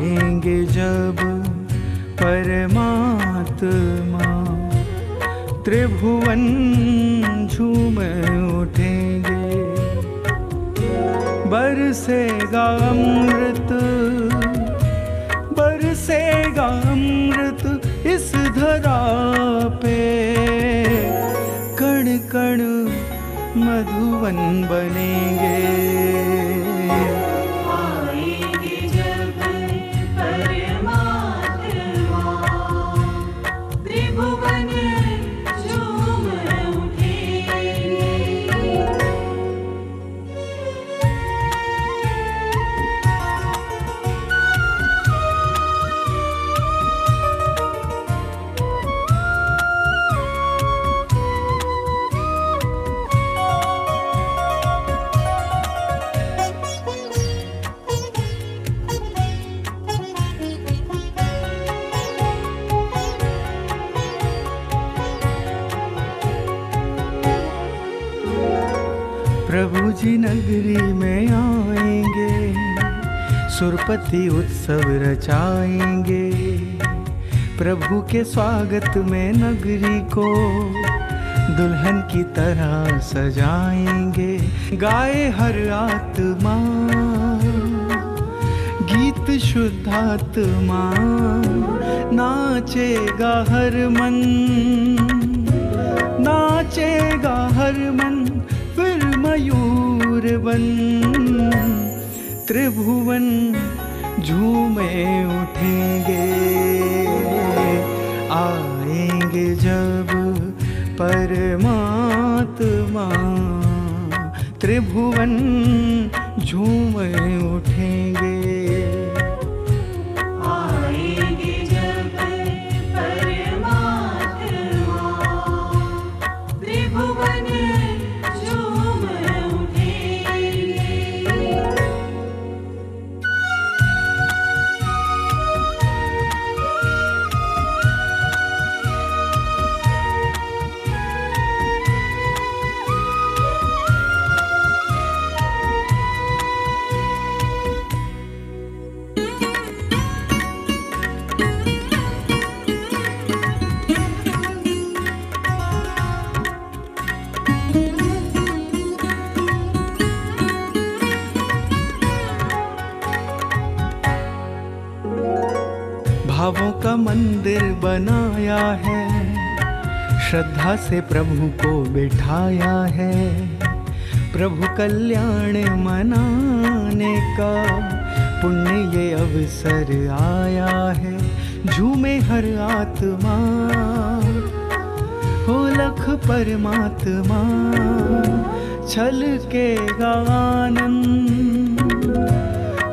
आएंगे जब परमात्मा, त्रिभुवन झूम उठेंगे। बरसेगा अमृत, बरसेगा अमृत इस धरा पे, कण कण मधुवन बनेंगे। आएंगे जब परमात्मा, त्रिभुवन झूम उठेंगे। प्रभु जी नगरी में आएंगे, सुरपति उत्सव रचाएंगे। प्रभु के स्वागत में नगरी को दुल्हन की तरह सजाएंगे। गाए हर आत्मा गीत शुद्धात्मा, नाचेगा हर मन, नाचेगा हर मन फिर मयूर बन। त्रिभुवन झूमे उठेंगे, आएंगे जब परमात्मा, त्रिभुवन झूमे उठेंगे। भावों का मंदिर बनाया है, श्रद्धा से प्रभु को बिठाया है। प्रभु कल्याण मनाने का पुण्य ये अवसर आया है। झूमे हर आत्मा हो लख परमात्मा, छलकेगा आनंद,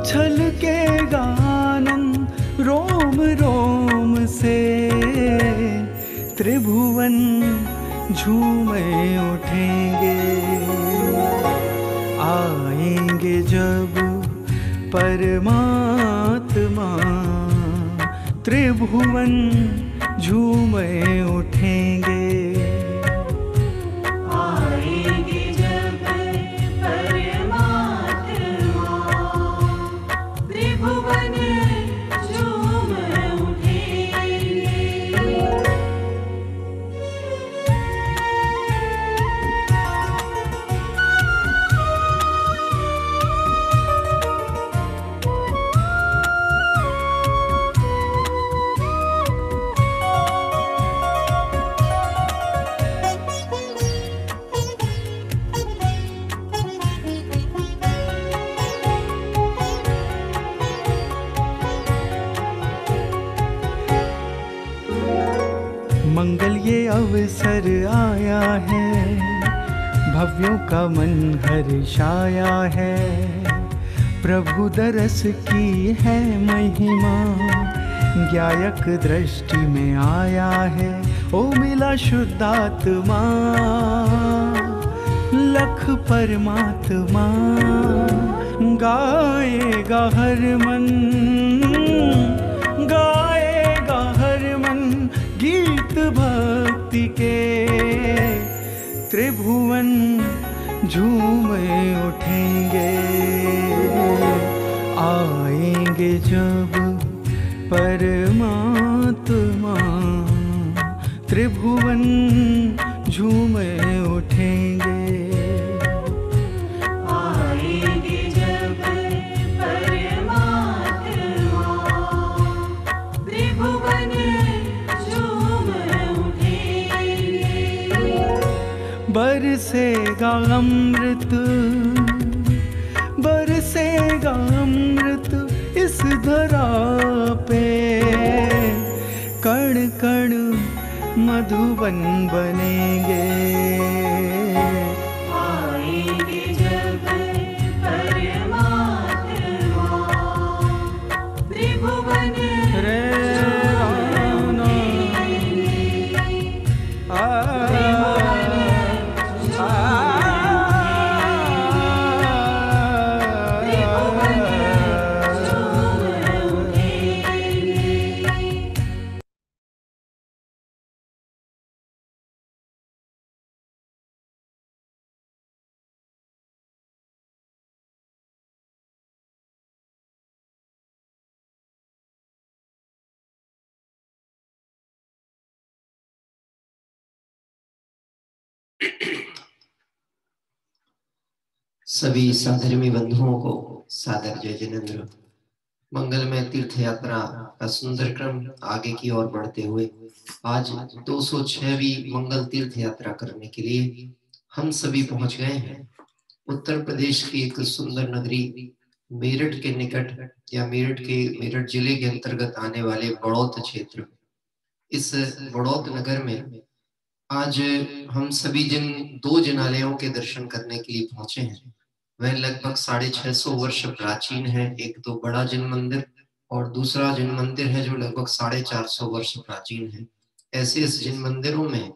छलकेगा आनंद रोम रोम से। त्रिभुवन झूमे उठेंगे, आएंगे जब परमात्मा, त्रिभुवन झूमे उठेंगे। मंगल ये अवसर आया है, भव्यों का मन हर्षाया है। प्रभु दरस की है महिमा, ज्ञायक दृष्टि में आया है। ओ मिला शुद्धात्मा, लख परमात्मा, गाएगा हर मन, गाएगा हर मन गीत भक्ति के। त्रिभुवन झूमे उठेंगे, आएंगे जब परमात्मा त्रिभुवन झूमे उठेंगे। आएंगे जब परमात्मा त्रिभुवन झूम उठेंगे। बरसेगा अमृत, बरसेगा अमृत इस धरा पे, कण कण मधुबन बनेंगे। आएंगे जब परमात्मा त्रिभुवन रे झूम सभी साधर्मी बंधुओं को सादर जय जिनेंद्र। मंगलमय तीर्थ यात्रा का सुंदर क्रम आगे की ओर बढ़ते हुए आज 206वीं मंगल तीर्थ यात्रा करने के लिए हम सभी पहुंच गए हैं उत्तर प्रदेश की एक सुंदर नगरी मेरठ के निकट या मेरठ जिले के अंतर्गत आने वाले बड़ौत क्षेत्र। इस बड़ौत नगर में आज हम सभी दो जिनालयों के दर्शन करने के लिए पहुंचे हैं। वह लगभग 650 वर्ष प्राचीन है। एक तो बड़ा जिन मंदिर और दूसरा जिन मंदिर है जो लगभग 450 वर्ष प्राचीन है। ऐसे इस जिन मंदिरों में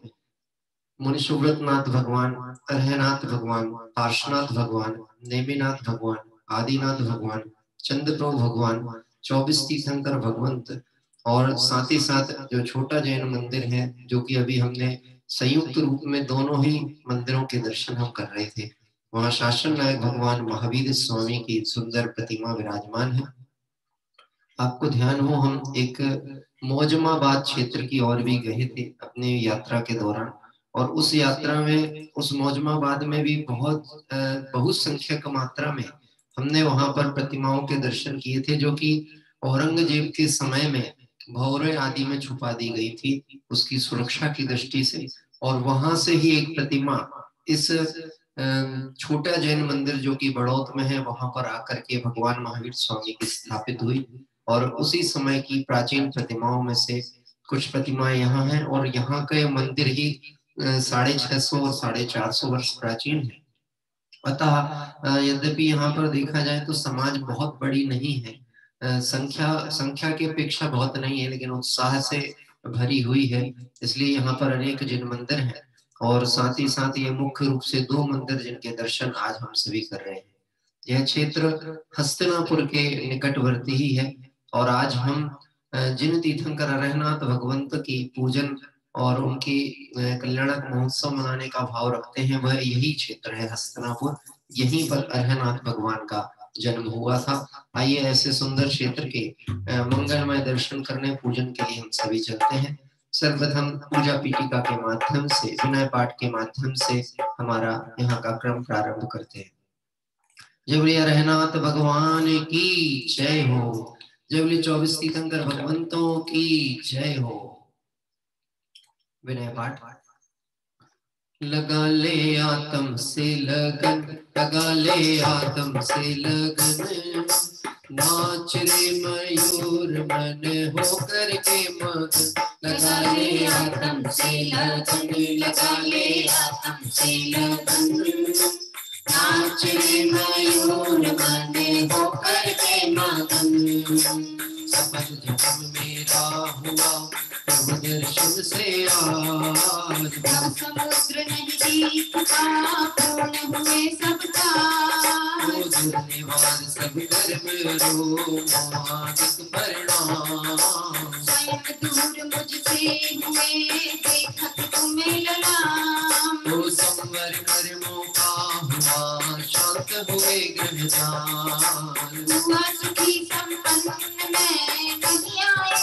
मुनि सुब्रतनाथ भगवान, अरहनाथ भगवान, पार्श्वनाथ भगवान, नेमिनाथ भगवान, आदिनाथ भगवान, चंद्रप्रभु भगवान, 24 तीर्थंकर भगवंत और साथ ही साथ जो छोटा जैन मंदिर है जो कि अभी हमने संयुक्त रूप में दोनों ही मंदिरों के दर्शन हम कर रहे थे, वहां शासन नायक भगवान महावीर स्वामी की सुंदर प्रतिमा विराजमान है। आपको ध्यान हो हम एक मौजमाबाद क्षेत्र की ओर भी गए थे अपने यात्रा के दौरान, और उस यात्रा में उस मौजमाबाद में भी बहुत संख्यक मात्रा में हमने वहां पर प्रतिमाओं के दर्शन किए थे जो कि औरंगजेब के समय में भौरे आदि में छुपा दी गई थी उसकी सुरक्षा की दृष्टि से। और वहां से ही एक प्रतिमा इस छोटा जैन मंदिर जो कि बड़ौत में है वहां पर आकर के भगवान महावीर स्वामी की स्थापित हुई। और उसी समय की प्राचीन प्रतिमाओं में से कुछ प्रतिमाएं यहाँ हैं और यहाँ के मंदिर ही 650 और 450 वर्ष प्राचीन है। अतः यद्यपि यहाँ पर देखा जाए तो समाज बहुत बड़ी नहीं है, संख्या की अपेक्षा बहुत नहीं है, लेकिन उत्साह से भरी हुई है। इसलिए यहाँ पर अनेक जिन मंदिर हैं और साथ ही साथ ये मुख्य रूप से 2 मंदिर जिनके दर्शन आज हम सभी कर रहे हैं। यह क्षेत्र हस्तिनापुर के निकटवर्ती ही है और आज हम जिन तीर्थंकर अरहनाथ भगवंत की पूजन और उनकी कल्याणक महोत्सव मनाने का भाव रखते हैं वह यही क्षेत्र है हस्तिनापुर। यहीं पर अरहनाथ भगवान का जन्म हुआ था। आइए ऐसे सुंदर क्षेत्र के मंगलमय दर्शन करने पूजन के लिए हम सभी चलते हैं। सर्वप्रथम पूजा पीठिका के माध्यम से विनय पाठ के माध्यम से हमारा यहाँ का क्रम प्रारंभ करते हैं। जय बोले अरहनाथ भगवान की जय हो, जय बोले 24 तीर्थंकर भगवंतों की जय हो। विनय पाठ। लगा ले आत्म से लगन, लगा ले आत्म से लगन, नाच रे मयूर मन हो करके मगन। लगा ले आत्म से लगन, लगा ले आत्म से लगन, नाच रे मयूर मन हो करके मगन। सफल जन्म मेरा हुआ प्रभु दर्शन से आज, समुद्र नजदीक का पूर्ण हुए सबका, धन्यवाद सब कर्म रो मानक परिणाम। स्वयं दूर मुझसे हुए देखत तुम्हें ललाम, तो संवर कर्मों का हुआ शांत हुए ग्रहदान। हुआ सुखी संपन्न मैं नहीं आया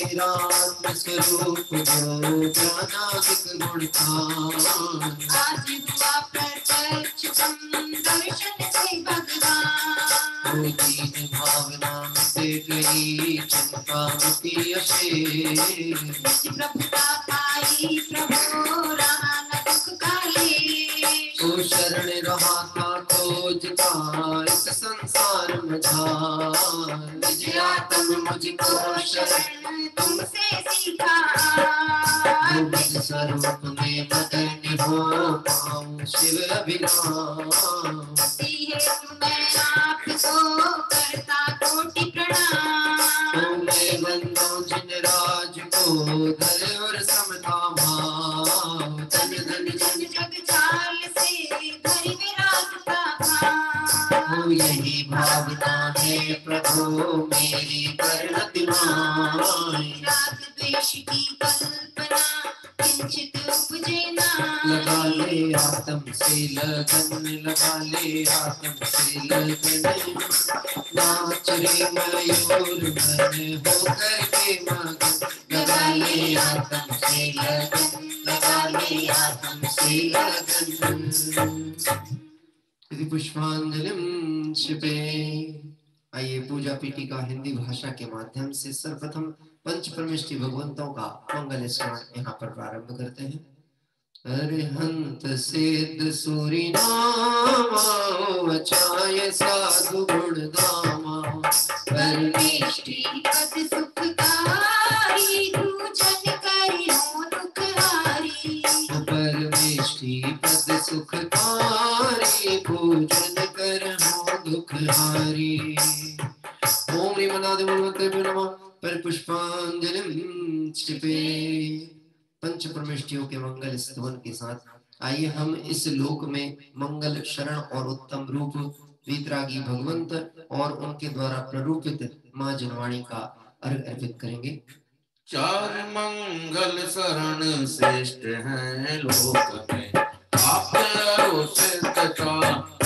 निरात्म स्वरूप जो ज्ञानादिक गुण था। आज हुआ प्रत्यक्ष तुम दर्शन से भगवान। दीन भावना से गई चिंता मुक्ति अशेष। निज प्रभुता पाई प्रभु रहा न दुख काले। तो शरण रहा था खोजता इस संसार मझा। निज आत्म मुझको शरण तुमसे सीखा। निज स्वरूप में मगन हो पाऊं शिव अभिराम। हेतु मैं आपको करता कोटि प्रणाम। तो मैं बंदो जिन राज को धर और समता भाव। तन धन जन जग जाल से धरि विराजता भाव। ओ यही भावना है प्रभु मेरी परिणति माई। राग द्वेष की कल्पना किंचित उपजे ना। लगा ले आत्म से लगन, लगा ले आत्म से लगन। नाच रे मयूर मन हो करके मगन। लगा ले आत्म से लगन, लगा ले आत्म से लगन। यदि पुष्पांजलिं क्षिपे। आइए पूजा पीठिका हिंदी भाषा के माध्यम से सर्वप्रथम पंच परमेष्टि भगवंतों का मंगल स्मरण यहाँ पर प्रारंभ करते हैं। अरिहंत सिद्ध सूरी नामा अचाय साधु गुण दामा। परमेष्टि पद सुखकारी पूजन करियो दुखहारी। परमेष्टि पद सुखकारी पूजन करहु दुखहारी। ओम ह्रीमनाद गुरुदेव नमः। पर पुष्पांजलिं क्षिपे। पंच परमेष्टियों के मंगल स्तवन के साथ आइए हम इस लोक में मंगल शरण और उत्तम रूप वीतरागी भगवंत और उनके द्वारा प्ररूपित माँ जनवाणी का अर्घ अर्पित करेंगे। चार मंगल शरण श्रेष्ठ हैं लोक में। आप सिद्धता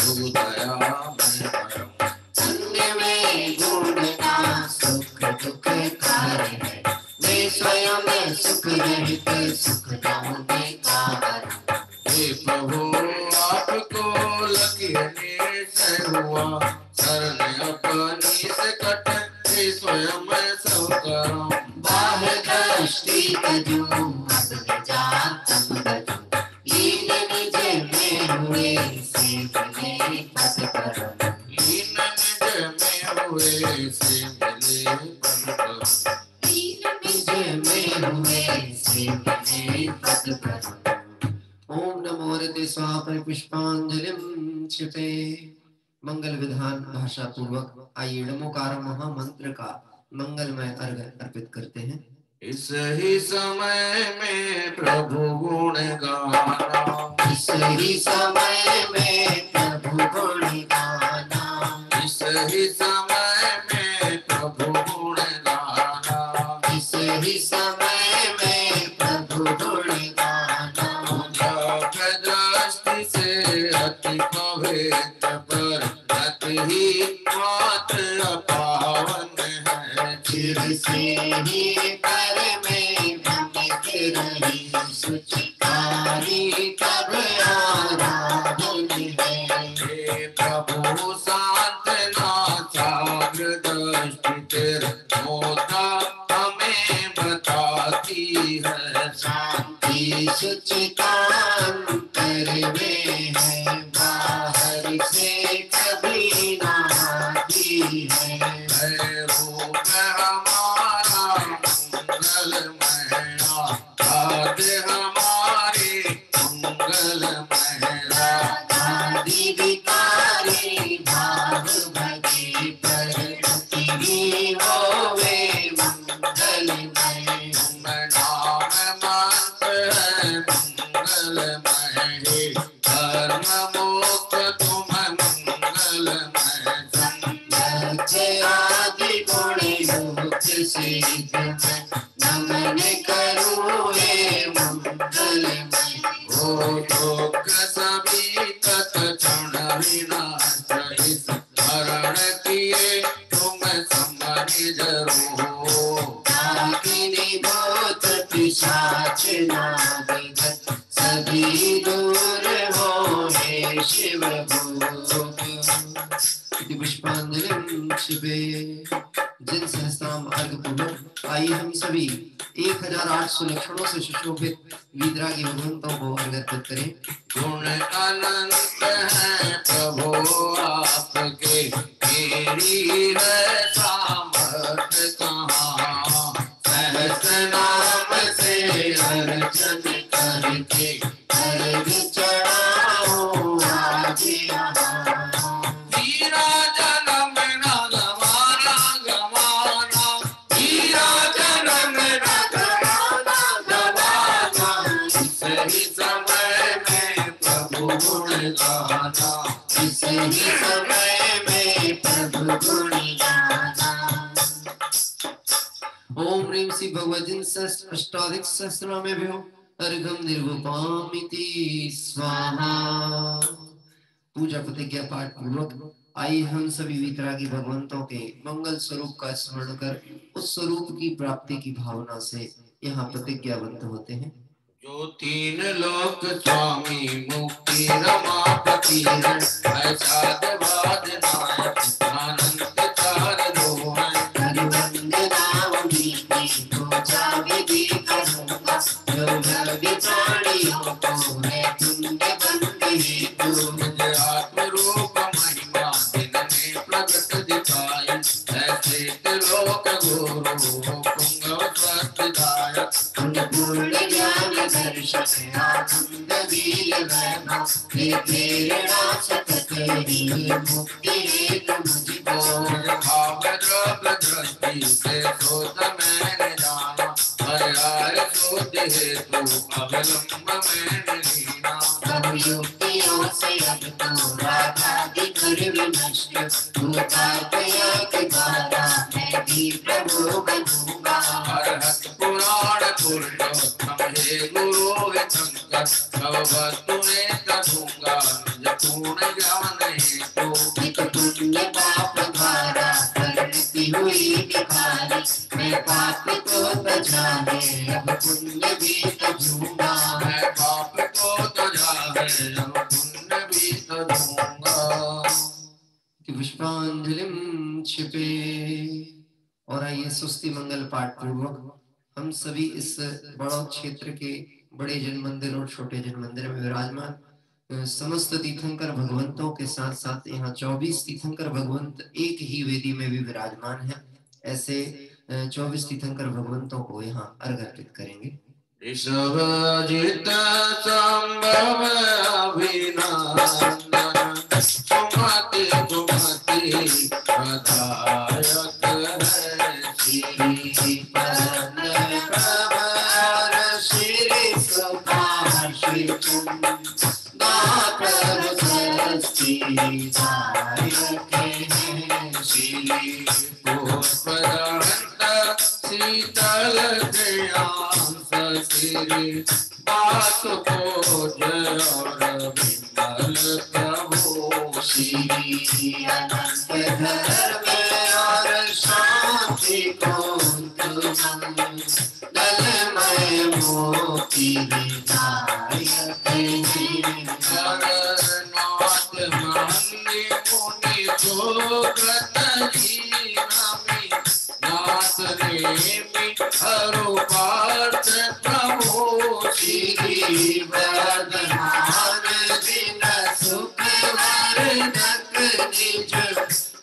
दया में परम। अन्य में गुण का सुख दुख कार्य है। वे स्वयं सुख रहित सुख दाने कारण। हे प्रभु आपको लकीने से हुआ। शरण अपनी से कट हे स्वयं सब करो। बाह दृष्टि तजो अपने जातम गजो। लीन निज में हुए से मिले पद करो। लीन निज में हुए से मिले पद करो। निज में हुए से मिले पद करो। ओम नमो हरते स्वाहा। पर पुष्पांजलिं क्षिपे। मंगल विधान भाषा पूर्वक आइए नमोकार महामंत्र का मंगलमय अर्घ अर्पित करते हैं। इस ही समय में प्रभु गुण गाना। इस ही समय में प्रभु गुण गाना। इस ही समय में प्रभु गुण गाना। इस ही समय में प्रभु गुण गाना। जब दृष्टि से अति पवित्र पर अति ही मात्र पावन है। चिर से ही कर में भ्रमित रही सुचिकारी तब आराधन है। हे प्रभु सांत्वना साग्र दृष्टि तेरे मोता हमें बताती है। शांति सुचितांतर में है। बाहर से कभी ना आती है। रूप हमारा मंगलमय आदि हमारे मंगलमय। आदि विकारी भाव भगे प्रगति भी होवे मंगलमय। नाम मंत्र है मंगलमय। धर्म मुक्त तुम मंगलमय। आदि गुण युक्त सिद्ध नमन करो हे मंगलमय। ओ दुख सभी तत क्षण विनाश। स्मरण किए तुम समझ जरूर। डाकिनी भूत पिशाच नागिन सभी दूर हो हे शिव भोग। इति पुष्पांजलिं शिवे जिन सहस्राम अर्घ पूर्वक आइए हम सभी 1008 लक्षणों से सुशोभित वीतरागी भगवंतों को अर्पित करें। गुण अनंत है प्रभु आपके, मेरी है सामर्थ कहाँ। सहस्र नाम से अर्चन करके अर्घ चढ़ाओ आज यहाँ। हीरा जन्म राग माना गवाना, हीरा जन्म राग माना गवाना। सही समय में प्रभु गुण गाना, सही समय में प्रभु गुण गाना। ओम ह्रीं श्री भगवतीं सहस्र अष्टाधिक सहस्रनामेभ्यो अर्घं निर्वपामिति स्वाहा। पूजा प्रतिज्ञा पाठ पूर्वक आइए हम सभी वीतरागी भगवंतों के मंगल स्वरूप का स्मरण कर उस स्वरूप की प्राप्ति की भावना से यहाँ प्रतिज्ञाबद्ध होते हैं। जो तीन लोक स्वामी मुक्ति रमापति है, साध बाध नायक अनंत चार दो है। पूजा विधि करूंगा जो विचारियों को है पुण्य बंदी हेतु। आत्म रूप महिमा दिन में प्रकट दिखाई, ऐसे त्रिलोक गुरु पुंगव सत्यदायक। पूर्ण ज्ञान दर्शन आनंद वीर वैभव, हे प्रेरणा सतत तेरी मुक्ति हेतु मुझको। भाव द्रव्य दृष्टि से सोच मैंने जाना, हर सोच हेतु अवलंब मैंने लीना। सब युक्तियों से अब तो रागादि कर विनष्ट, भूतात्मया के द्वारा मैं भी प्रभु बनूंगा। अरहत पुराण पुरुषोत्तम हे गुरु हे शंकर, सब वस्तु में करूंगा निज पूर्ण ज्ञान हेतु। नित पुण्य पाप द्वारा करती हुई भिखारी, मैं पाप को बजाने अब पुण्य भी तजूंगा। मैं पाप को तजा है अब पुण्य भी तजूंगा। पुष्पांजलिं क्षिपे। और आइए सुस्ति मंगल पाठ पूर्वक हम सभी इस बड़ा क्षेत्र के बड़े जन मंदिर और छोटे जन मंदिर में विराजमान समस्त तीर्थंकर भगवंतों के साथ साथ यहाँ 24 तीर्थंकर भगवंत एक ही वेदी में भी विराजमान है। ऐसे 24 तीर्थंकर भगवंतों को यहाँ अर्घ अर्पित करेंगे। ऋषभ जित संभव अभिनंदन, सुमति सुमति प्रदायक है। श्री परम प्रभर श्री सुपार श्री दातर सरस्वती दायक हैं। श्री पुष्पदंत शीतल दयाल श्री बासुभोज और विमल प्रभु। श्री अनंत धर्म और शांति को दलमय मोती विदायक हैं। नाथ मान्य मुनि जोगत लीनामि, नाथ नेमि हरो पार्थ प्रभु। श्री वर्धमान दिन सुख वर्धक निज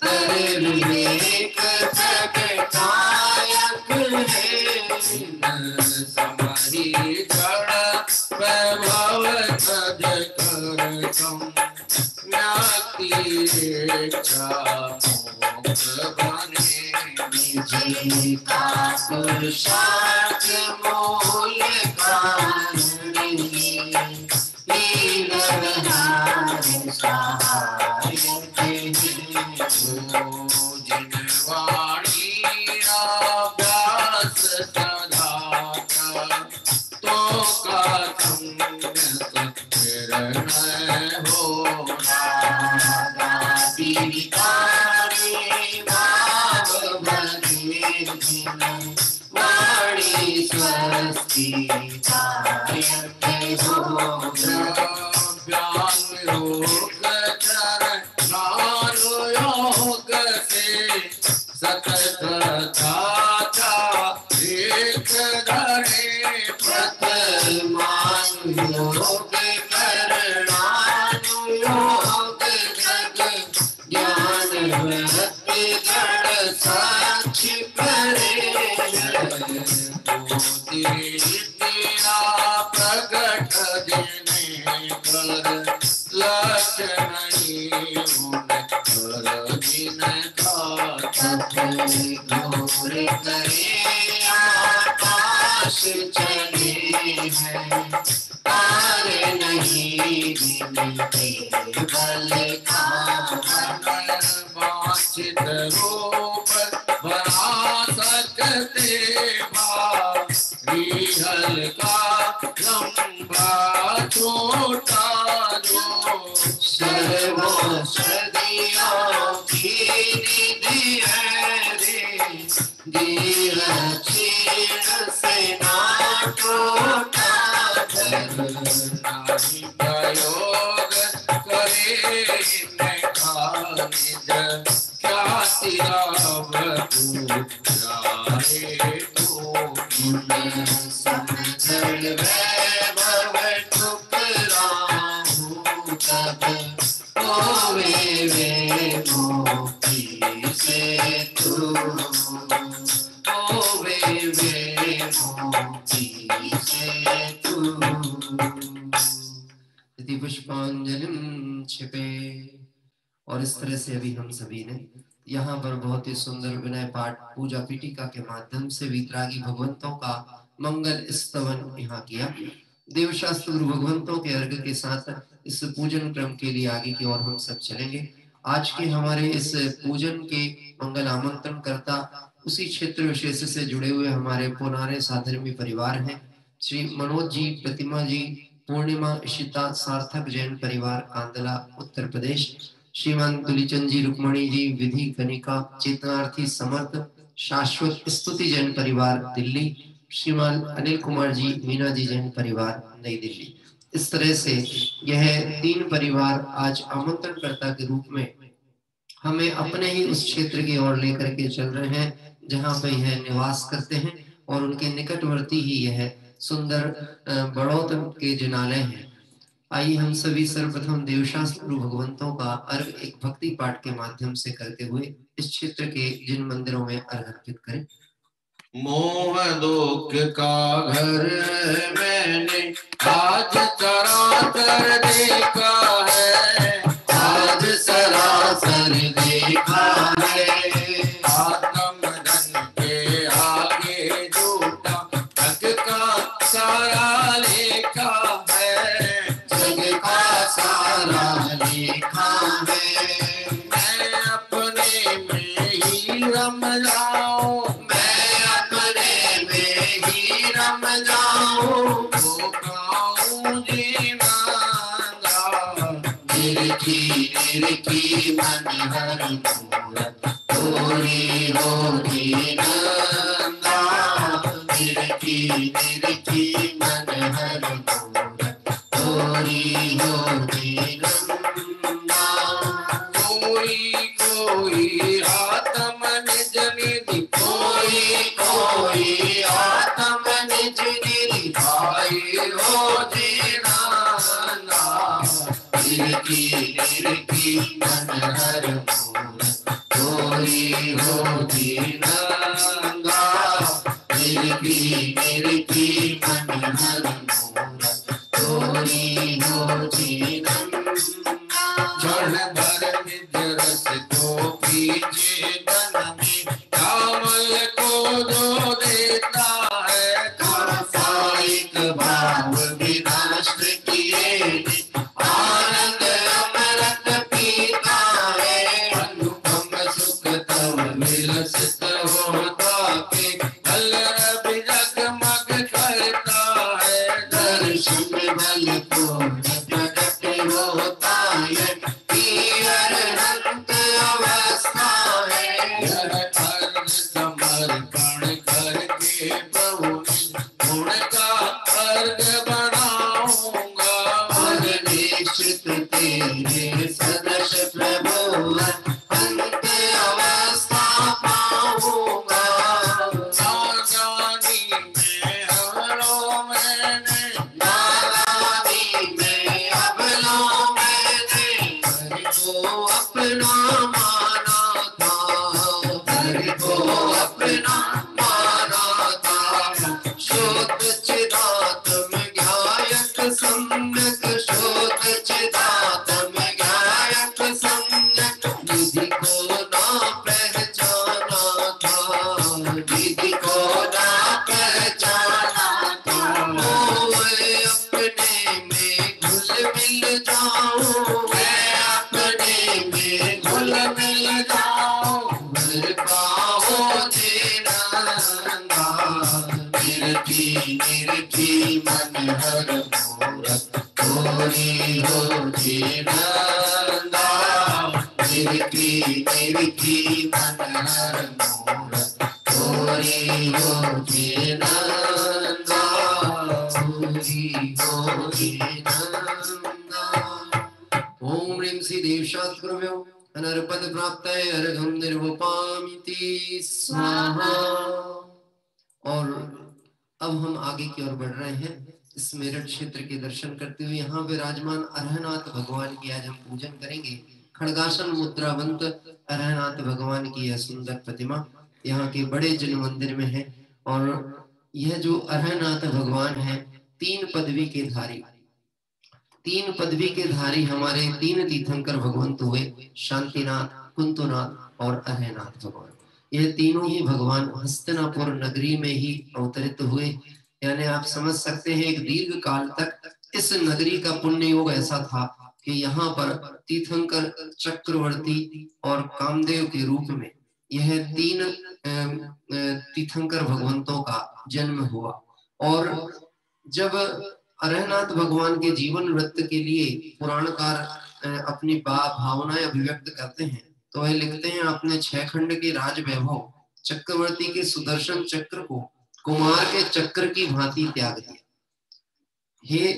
कर विवेक प्रगटायक है। समहि जड़ वैभव तज करतम, ज्ञाति इच्छा मोक्ष बने। निज का पुरुषार्थ मूल कारण लीलवहार सहायक है। जिनवाणी अभ्यास सदाता, तो का संग निर्णय हो। रागादि विकारी भाव भरे जिन वाणी स्वस्ति जायते हो ज्ञान योग चरण योग से सतत दाता एक धरे प्रतमान योग करणानुयोग जग ज्ञान भक्ति गण साक्षी करे तेरा प्रगट जिने कर लक्षण कर जिन घोर करे आकाश चले हैं तार नहीं गिनते बल का वांछित रूप बना सकते भारी हल्का लंबा छोटा जो सर्वौषधियों की निधि है रे दीन क्षीण से ना टूटा नाहि प्रयोग करे निज ख्याति लाभ जाए तो समझल वैभव ठुकराऊं तब होवे वे मोती से तू होवे वे मोती से तू यदि पुष्पांजलिम छिपे। और इस तरह से अभी हम सभी ने यहाँ पर बहुत ही सुंदर विनय पाठ पूजा पीठिका के माध्यम से वीतरागी भगवंतों का मंगल स्तवन यहाँ किया। देवशास्त्र गुरु भगवंतों के अर्घ के साथ इस पूजन क्रम के लिए आगे की ओर हम सब चलेंगे। आज के हमारे इस पूजन के मंगल आमंत्रण करता उसी क्षेत्र विशेष से जुड़े हुए हमारे पुराने साधर्मी परिवार हैं। श्री मनोज जी, प्रतिमा जी, पूर्णिमा, इशिता, सार्थक जैन परिवार कांदला उत्तर प्रदेश, श्रीमान तुलीचंद जी, रुक्मणी जी, विधि, कनिका, चेतनार्थी, समर्थ, शाश्वत, स्तुति जैन परिवार दिल्ली, श्रीमान अनिल कुमार जी, मीना जी जैन परिवार नई दिल्ली। इस तरह से यह 3 परिवार आज आमंत्रणकर्ता के रूप में हमें अपने ही उस क्षेत्र की ओर लेकर के चल रहे हैं जहां पे यह निवास करते हैं और उनके निकटवर्ती ही यह सुंदर बड़ौत के जिनालय हैं। आइए हम सभी सर्वप्रथम देवशास्त्र गुरु भगवंतों का अर्घ एक भक्ति पाठ के माध्यम से करते हुए इस क्षेत्र के जिन मंदिरों में अर्घ अर्पित करें। मोह दुख का घर मैंने आज चराचर देखा है, आज सरासर देखा है, आत्म धन के आगे झूठा जग का सारा लेखा है, जग का सारा लेखा है। मैं अपने में ही रम जाऊं, मैं अपने में ही रम जाऊं, तो गाऊं जीना निरखी मन हर मूरत तोरी होगी नंदा। निरखी मन हर मूरत तोरी होगी नंदा। कोई आत्म निज निधि, कोई आत्म निज निधि भाई हो जीना निरखी मन हर मूरत तोरी होगी नंदा। निरखी मन हर मूरत तोरी होगी नंदा। जड़ भर निज रस को पीछे धन में कामल को जो देता है, कासायिक भाव विनाश किए आनंद अमृत पीता है। अनुपम सुख तब विलसित होता के कलर भी जगमग करता है, दर्शन बल को प्रकट होता है, पीर हंत अवस्था है। यह अर्घ समर्पण करके प्रभु विधि को ना पहचाना तो मैं अपने में घुल मिल जाऊं, मैं अपने में घुल मिल जाऊं, मेरे पाओ तेरा निर्की मन हर मूरत तोरी हो जीनंदा, निर्की मन हर मूरत तोरी हो जीनंदा, तोरी हो जीनंदा। ओम ह्रीं श्री देवशास्त्रव्यो अनर्पद प्राप्तये अर्घं निर्वपामिति स्वाहा। और अब हम आगे की ओर बढ़ रहे हैं। इस मेरठ क्षेत्र के दर्शन करते हुए यहाँ विराजमान अरहनाथ भगवान की आज हम पूजन करेंगे। खड़गासन मुद्रावंत अरहनाथ भगवान की यह सुंदर प्रतिमा यहाँ के बड़े जन मंदिर में है। और यह जो अरहनाथ भगवान है तीन पदवी के धारी हमारे तीन तीर्थंकर भगवंत हुए, शांतिनाथ, कुंतुनाथ और अरहनाथ भगवान। यह तीनों ही भगवान हस्तिनापुर नगरी में ही अवतरित हुए। यानी आप समझ सकते हैं एक दीर्घ काल तक इस नगरी का पुण्य योग ऐसा था कि यहाँ पर तीर्थंकर, चक्रवर्ती और कामदेव के रूप में यह तीन तीर्थंकर भगवंतों का जन्म हुआ। और जब अरहनाथ भगवान के जीवन वृत्त के लिए पुराणकार अपनी भावनाएं अभिव्यक्त करते हैं तो वह लिखते हैं, अपने 6 खंड के राज वैभव चक्रवर्ती के सुदर्शन चक्र को कुमार के चक्र की भांति त्याग दिया। हे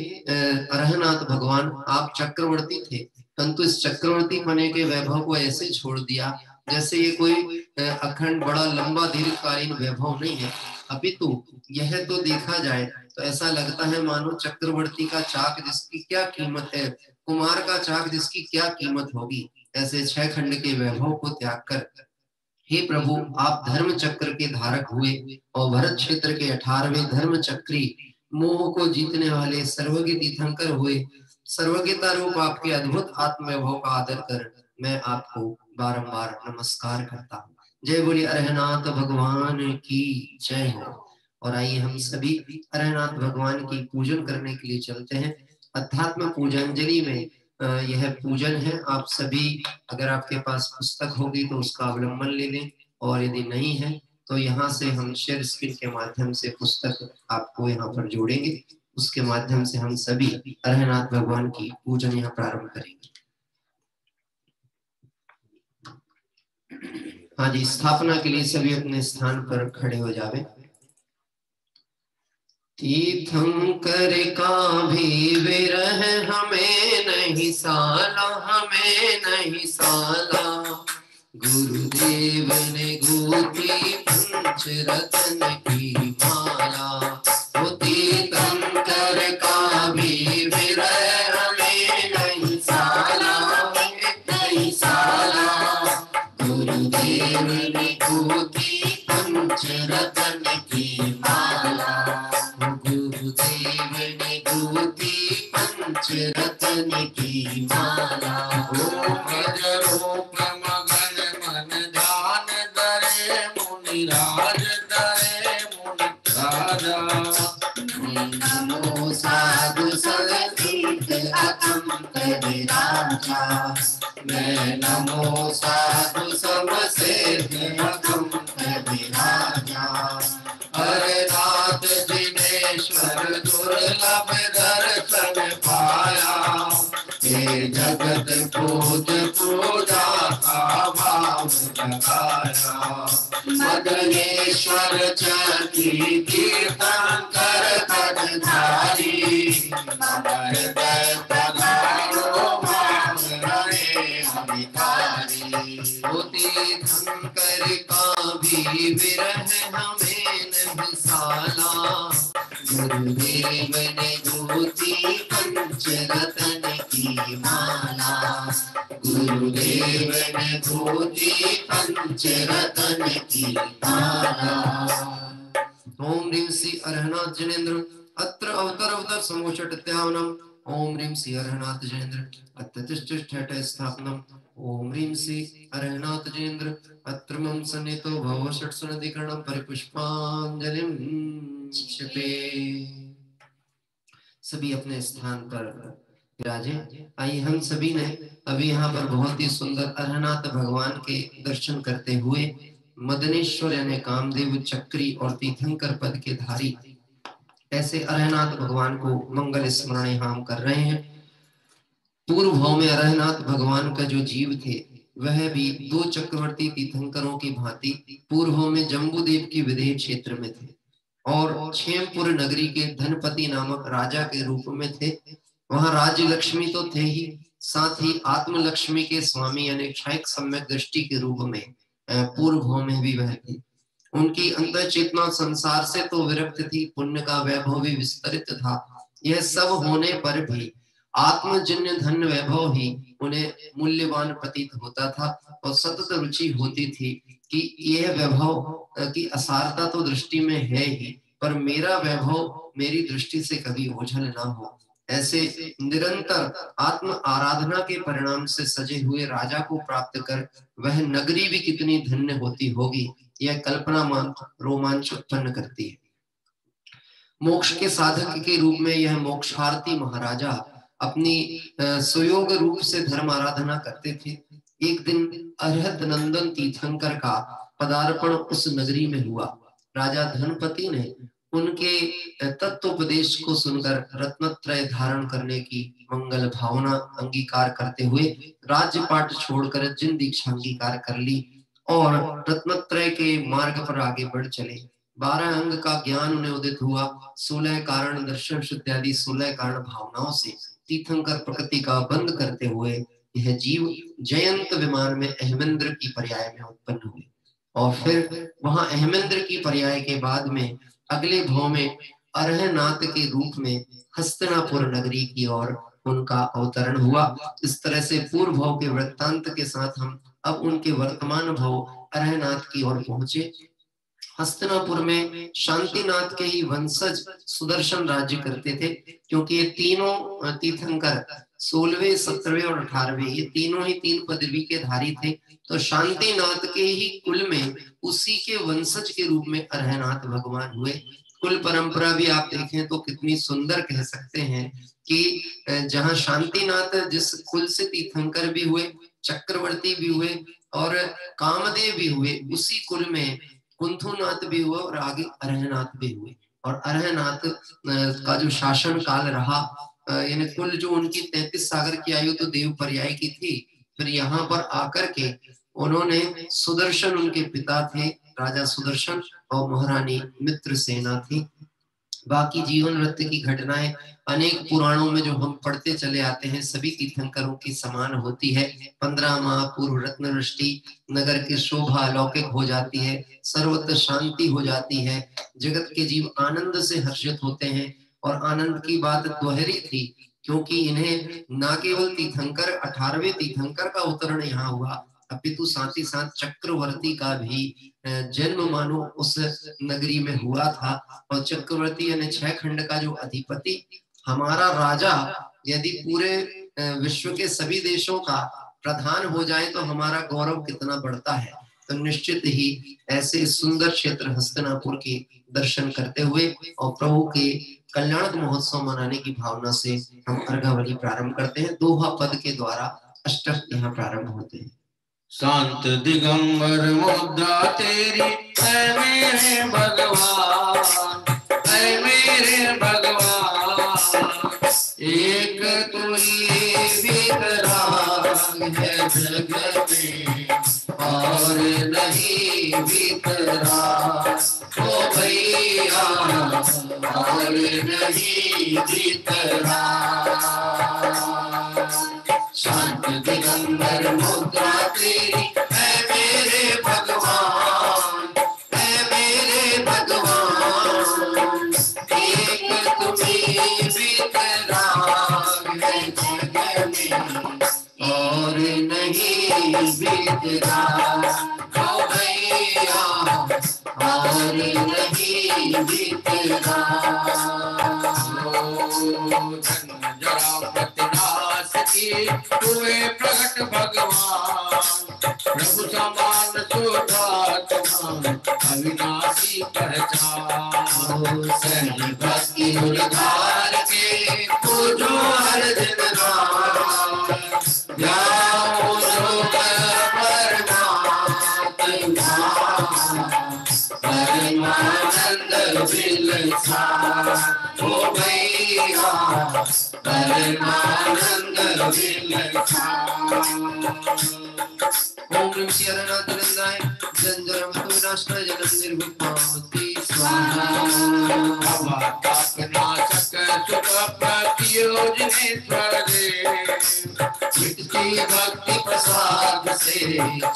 अरहनाथ भगवान, आप चक्रवर्ती थे परंतु इस चक्रवर्ती पने के वैभव को ऐसे छोड़ दिया जैसे ये कोई अखंड बड़ा लंबा दीर्घकालीन वैभव नहीं है, अपितु यह तो देखा जाए तो ऐसा लगता है मानो चक्रवर्ती का चाक जिसकी क्या कीमत है, कुमार का चाक जिसकी क्या कीमत होगी, ऐसे 6 खंड के वैभव को त्याग कर हे प्रभु आप धर्म चक्र के धारक हुए और भरत क्षेत्र के 18वें धर्म चक्री मोह को जीतने वाले सर्वज्ञ तीर्थंकर हुए। सर्वज्ञता रूप आपके अद्भुत आत्म वैभव का आदर कर मैं आपको बारंबार नमस्कार करता हूँ। जय बोली अरहनाथ भगवान की जय हो। और आइए हम सभी अरहनाथ भगवान की पूजन करने के लिए चलते हैं। अध्यात्म पूजनजलि में यह पूजन है। आप सभी अगर आपके पास पुस्तक होगी तो उसका अवलंबन ले लें, और यदि नहीं है तो यहाँ से हम शेयर स्क्रीन के माध्यम से पुस्तक आपको यहाँ पर जोड़ेंगे, उसके माध्यम से हम सभी अरहनाथ भगवान की पूजन यहाँ प्रारंभ करेंगे। हाँ जी, स्थापना के लिए सभी अपने स्थान पर खड़े हो जावे। तीर्थंकर का भी विरह हमें नहीं साला, हमें नहीं साला, गुरुदेव ने गूंथी पंच रत्न की माला। वो तीर्थंकर का भी विरह हमें नहीं साला, नहीं साला, गुरुदेव ने गूंथी पंच रत्न की माला। गुरुदेव ने गूंथी पंच रत्न की माला। नमो साधु संत अकंप विराजा, मैं नमो साधु समसेत अकंप विराजा। अरहनाथ दिनेश्वर दुर्लभ दर्शन पाया, हे जगत पूज पूजा का भाव जगाया। मदनेश्वर चकी तीर्थंकर पदधारी, हृदय पधारो भाव रहे अधिकारी। वो तीर्थंकर का भी विरह हमें नहीं साला, गुरुदेव ने गूंथी पंच रत्न की माला। गुरुदेव ने गूंथी पंच रत्न की माला। ओम ह्रीं श्री अरहनाथ जनेन्द्र अत्र अवतर समोचट त्यावनम। ओम ह्रीं श्री अरहनाथ जनेन्द्र अत्र तिष्ठ स्थापनम। ओम ह्रीं श्री अरहनाथ जेन्द्र अत्रमं सन्नितो भव षट्सुनधिकरणं परिपुष्पांजलिं क्षिपे। सभी अपने स्थान पर विराजे। आइए हम सभी ने अभी यहाँ पर बहुत ही सुंदर अरहनाथ भगवान के दर्शन करते हुए मदनेश्वर यानी कामदेव, चक्री और तीर्थंकर पद के धारी ऐसे अरहनाथ भगवान को मंगल स्मरण हम कर रहे हैं। पूर्व भाव में अरहनाथ भगवान का जो जीव थे वह भी दो चक्रवर्ती तीर्थंकरों की भांति पूर्व में जम्बूदेव की विदेह क्षेत्र में थे और क्षेमपुर नगरी के धनपति नामक राजा के रूप में थे। वहां राज्य लक्ष्मी तो थे ही, साथ ही आत्म लक्ष्मी के स्वामी यानी क्षयक सम्यक दृष्टि के रूप में पूर्व भाव में भी वह थे। उनकी अंतर चेतना संसार से तो विरक्त थी, पुण्य का वैभव भी विस्तरित था। यह सब होने पर भी आत्मजन्य धन वैभव ही उन्हें मूल्यवान प्रतीत होता था और सतत रुचि होती थी कि यह वैभव की असारता तो दृष्टि में है ही, पर मेरा वैभव मेरी दृष्टि से कभी ओझल ना हो। ऐसे निरंतर आत्म आराधना के परिणाम से सजे हुए राजा को प्राप्त कर वह नगरी भी कितनी धन्य होती होगी, यह कल्पना मात्र रोमांच उत्पन्न करती है। मोक्ष के साधक के रूप में यह मोक्षार्थी महाराजा अपनी सुयोग रूप से धर्म आराधना करते थे। एक दिन अरहत नंदन तीर्थंकर का पदार्पण उस नगरी में हुआ। राजा धनपति ने उनके तत्वोपदेश को सुनकर रत्नत्रय धारण करने की मंगल भावना अंगीकार करते हुए राज्यपाट छोड़कर जिन दीक्षा अंगीकार कर ली और रत्नत्रय के मार्ग पर आगे बढ़ चले। 12 अंग का ज्ञान उन्हें उदित हुआ। 16 कारण दर्शन शुद्ध आदि 16 कारण भावनाओं से तीर्थंकर प्रकृति का बंद करते हुए यह जीव जयंत विमान में अहमेंद्र की पर्याय में उत्पन्न हुए और फिर वहां अहमेंद्र की पर्याय के बाद में अगले भाव में अरहनाथ के रूप में हस्तिनापुर नगरी की ओर उनका अवतरण हुआ। इस तरह से पूर्व भाव के वृत्तांत के साथ हम अब उनके वर्तमान भाव अरहनाथ की ओर पहुंचे। हस्तिनापुर में शांतिनाथ के ही वंशज सुदर्शन राज्य करते थे, क्योंकि ये तीनों तीर्थंकर 16वें 17वें और 18वें ये तीनों ही 3 पदवी के धारी थे। तो शांतिनाथ के ही कुल में उसी के वंशज के रूप में अरहनाथ भगवान हुए। कुल परंपरा भी आप देखें तो कितनी सुंदर कह सकते हैं कि जहां शांतिनाथ जिस कुल से तीर्थंकर भी हुए, चक्रवर्ती भी हुए और कामदेव भी हुए, उसी कुल में कुंथुनाथ भी हुआ और आगे अरहनाथ भी हुए। और अरहनाथ का जो शासन काल रहा, यानी कुल जो उनकी 33 सागर की आयु तो देव पर्याय की थी, फिर यहाँ पर आकर के उन्होंने सुदर्शन उनके पिता थे, राजा सुदर्शन और महारानी मित्रसेना थी। बाकी जीवन वृत्त की घटनाएं अनेक पुराणों में जो हम पढ़ते चले आते हैं सभी तीर्थंकरों की समान होती है। 15 माह पूर्व रत्न वृष्टि, नगर की शोभा अलौकिक हो जाती है, सर्वत्र शांति हो जाती है, जगत के जीव आनंद से हर्षित होते हैं। और आनंद की बात दोहरी थी क्योंकि इन्हें न केवल तीर्थंकर 18वें तीर्थंकर का अवतरण यहाँ हुआ, अपितु साथ ही साथ चक्रवर्ती का भी जन्म मानो उस नगरी में हुआ था। और चक्रवर्ती यानी 6 खंड का जो अधिपति, हमारा राजा यदि पूरे विश्व के सभी देशों का प्रधान हो जाए तो हमारा गौरव कितना बढ़ता है। तो निश्चित ही ऐसे सुंदर क्षेत्र हस्तिनापुर के दर्शन करते हुए और प्रभु के कल्याणक महोत्सव मनाने की भावना से हम अर्घावली प्रारंभ करते हैं। दोहा पद के द्वारा अष्टक यहाँ प्रारंभ होते हैं। शांत दिगंबर मुद्रा तेरी है मेरे भगवान, है मेरे भगवान, एक तुझी वितराग है जग में और नहीं वितराग, ओ भैया और नहीं वितराग। शांत दिगंबर मुद्रा तेरी है मेरे भगवान, है मेरे भगवान, एक तुम्हीं वितराग है जग में और नहीं वितराग, ओ भैया और नहीं वितराग। जरा की हुए प्रकट भगवान, प्रभु समान सुधात्मान अविनाशी पहचान। सहज भक्ति उद्धार के पूजो हर दिन राम, जाओ जो परमात्मा परमानंद विलसा हो भैया परमानंद विलसा। ओम नमः शिवाय जंजरम विनाशाय जन्म निर्विपामति स्वाहा। नाशक सुख प्रतियोजनेश्वर देव, मिटती भक्ति प्रसाद से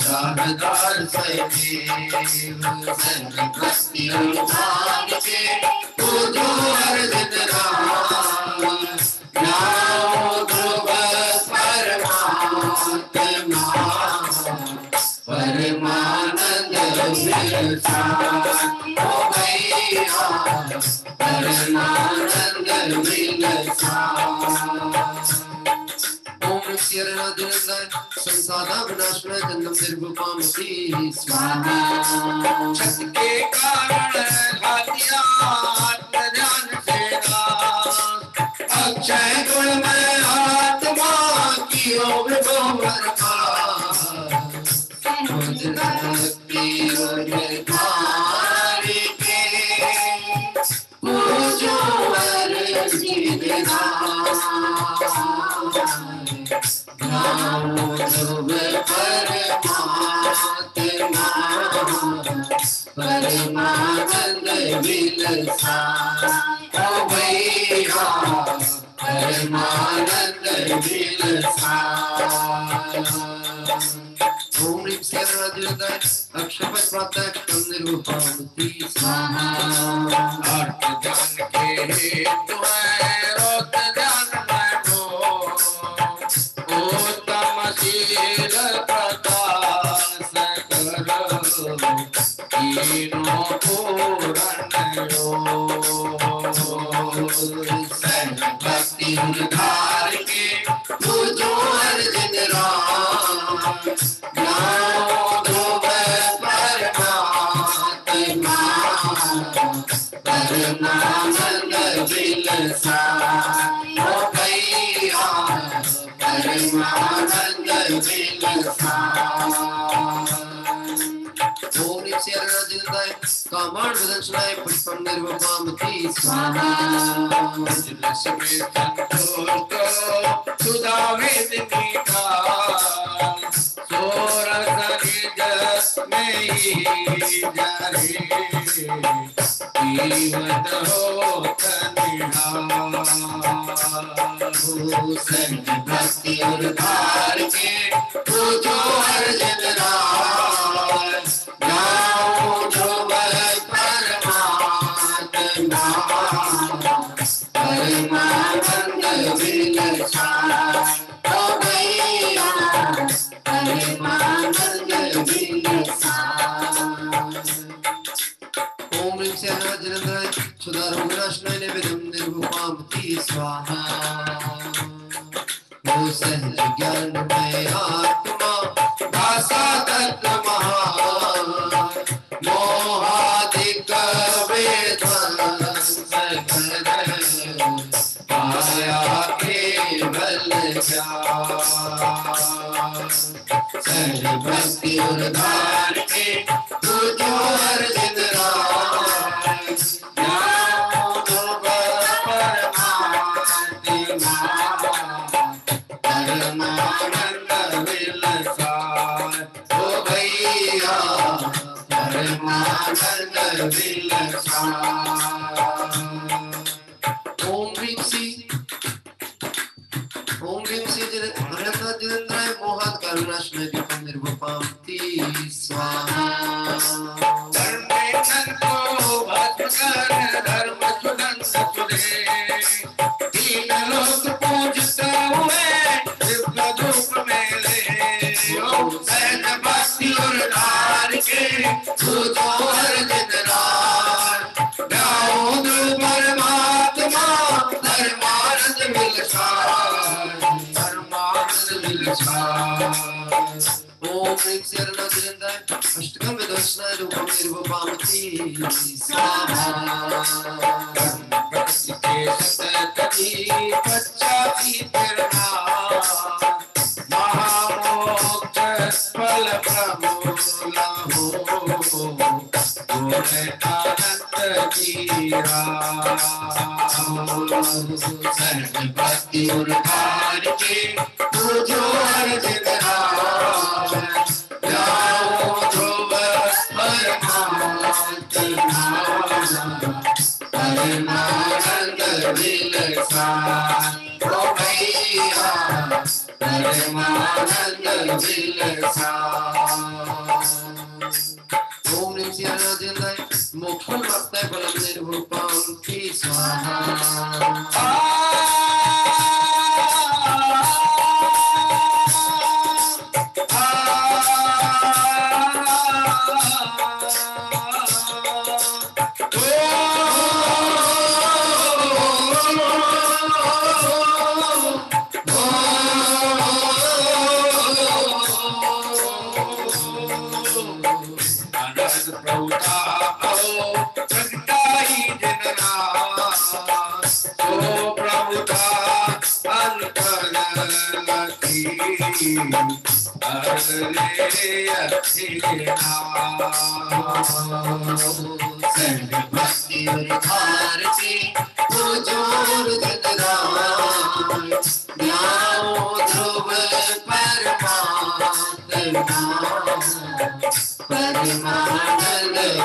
चारदार सैदेव। भक्ति अनुभाग के पूजो हर दिन राम, नाम ध्रुव परमात्मा परमानंद विलसा हो भैया परमानंद विलसा। ओम संसादा विनाशनाय जन्म निर्विपामति स्वाहा। शक्ति के कारण घातिया आत्मज्ञान से नाश, अक्षय गुणमय आत्मा की ओम गोबर का परमानंद विलसा हो भैया परमानंद विलसा। ओम ह्रीं श्रीराजदाय अक्षपद प्रातः निर्विपामति स्वाहा। अर्थ ज्ञान के हेतु है रोत ज्ञान मैं हो, उत्तम शील प्रकाश करो तीनों पूर्ण हो। भक्ति उद्धार के पूजो हर दिन राम, नाम ध्रुव परमात्मा परमानंद विलसा हो भैया परमानंद विलसा। ओम श्रीराजदाय कामाण विदंशनाय पुष्पम निर्विपामति स्वाहा। लक्ष्मी संतोष सुधा वेदिनी का सोरस निज में ही जारे, जीवत हो कनिहार। भक्ति उद्धार के पूजो हर दिन राम, नाम ध्रुव परमात्मा परमानंद विलसा हो भैया परमानंद विलसा। ओम ह्रीं श्रीराजदाय सुधारम विनाशनाय निवेदम निर्विपामति स्वाहा। वो सहज ज्ञानमय आत्मा भाषा तत्व महान, मोहादिक वेध्वंस पाया केवल ज्ञान। भक्ति उद्धार के पूजो हर दिन राम, नाम ध्रुव परमात्मा परमानंद विलसा हो भैया परमानंद विलसा। ओम ह्रीं जगन्नाथ मोहात करुणाश्रय निर्विपामति स्वाहा। धर्म सुदन सुदे तीन लोक पूजता हुए दिव्य धूप में ले। सहज भक्ति उद्धार के पूजो हर दिन रात, गाओ ध्रुव परमात्मा धर्मानंद विलसा। परमानंद ओम ह्रीं श्री अरुणाचलेन्द्राय अष्टकं विदर्शनाय रूपं निर्विभामति स्वाहा महामोक्ष फल प्रमूला हो अनंत जीरा भक्ति उद्धार के पुजोर जितराज जाओ ध्रुव परमानंद विलसान ओ भैया परमानंद विलसान। ओम ह्रीं श्री अरुणाचलेन्द्राय मोक्षं प्राप्ताय फलं निर्विभां स्वाहा। भक्ति उद्धार के पुजोर जितराज जाओ ध्रुव परमानंद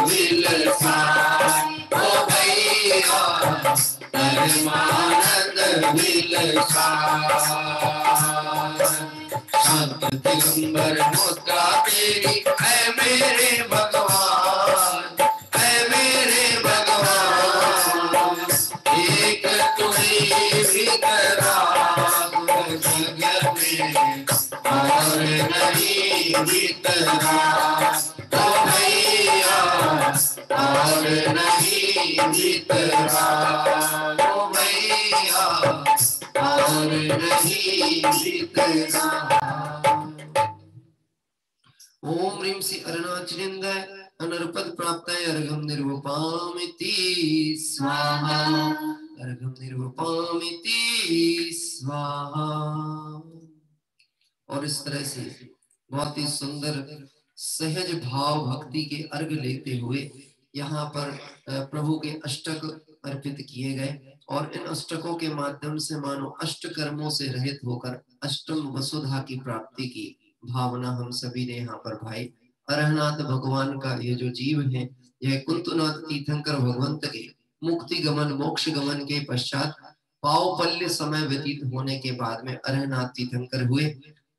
विलसान ओ भैया परमानंद विलसान। दिगंबर मुद्रा तेरी है मेरे भगवान, है मेरे भगवान, एक तुम्ही भीतराग जगत में और नहीं भीतराग ओ भैया और नहीं भीतराग ओ भैया और नहीं भीतराग। ओम ह्रीं श्री अरुणाचलेन्द्राय अनर्पद प्राप्ताय अर्घं निर्वपामिति स्वाहा अर्घं निर्वपामिति स्वाहा। और इस तरह से बहुत ही सुंदर सहज भाव भक्ति के अर्घ लेते हुए यहाँ पर प्रभु के अष्टक अर्पित किए गए और इन अष्टकों के माध्यम से मानो अष्ट कर्मों से रहित होकर अष्टम वसुधा की प्राप्ति की भावना हम सभी ने यहाँ पर भाई। अरहनाथ भगवान का ये जो जीव है यह कुंतुनाथ तीर्थंकर भगवंत के मुक्ति गमन मोक्ष गमन के पश्चात पावपल्य समय व्यतीत होने के बाद में अरहनाथ तीर्थंकर हुए।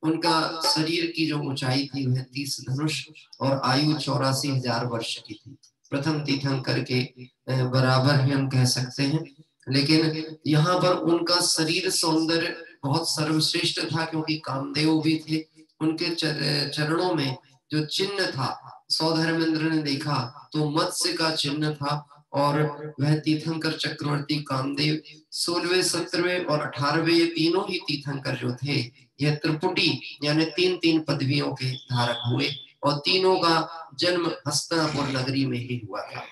उनका शरीर की जो ऊंचाई थी वह 30 धनुष और आयु 84,000 वर्ष की थी। प्रथम तीर्थंकर के बराबर ही हम कह सकते हैं, लेकिन यहाँ पर उनका शरीर सौंदर्य बहुत सर्वश्रेष्ठ था क्योंकि कामदेव भी थे। उनके चरणों में जो चिन्ह था सौधर्मेंद्र ने देखा तो मत्स्य का चिन्ह था और वह तीर्थंकर चक्रवर्ती कामदेव 16वें 17वें और 18वें ये तीनों ही तीर्थंकर जो थे यह त्रिपुटी यानी 3-3 पदवियों के धारक हुए और तीनों का जन्म हस्तिनापुर नगरी में ही हुआ था।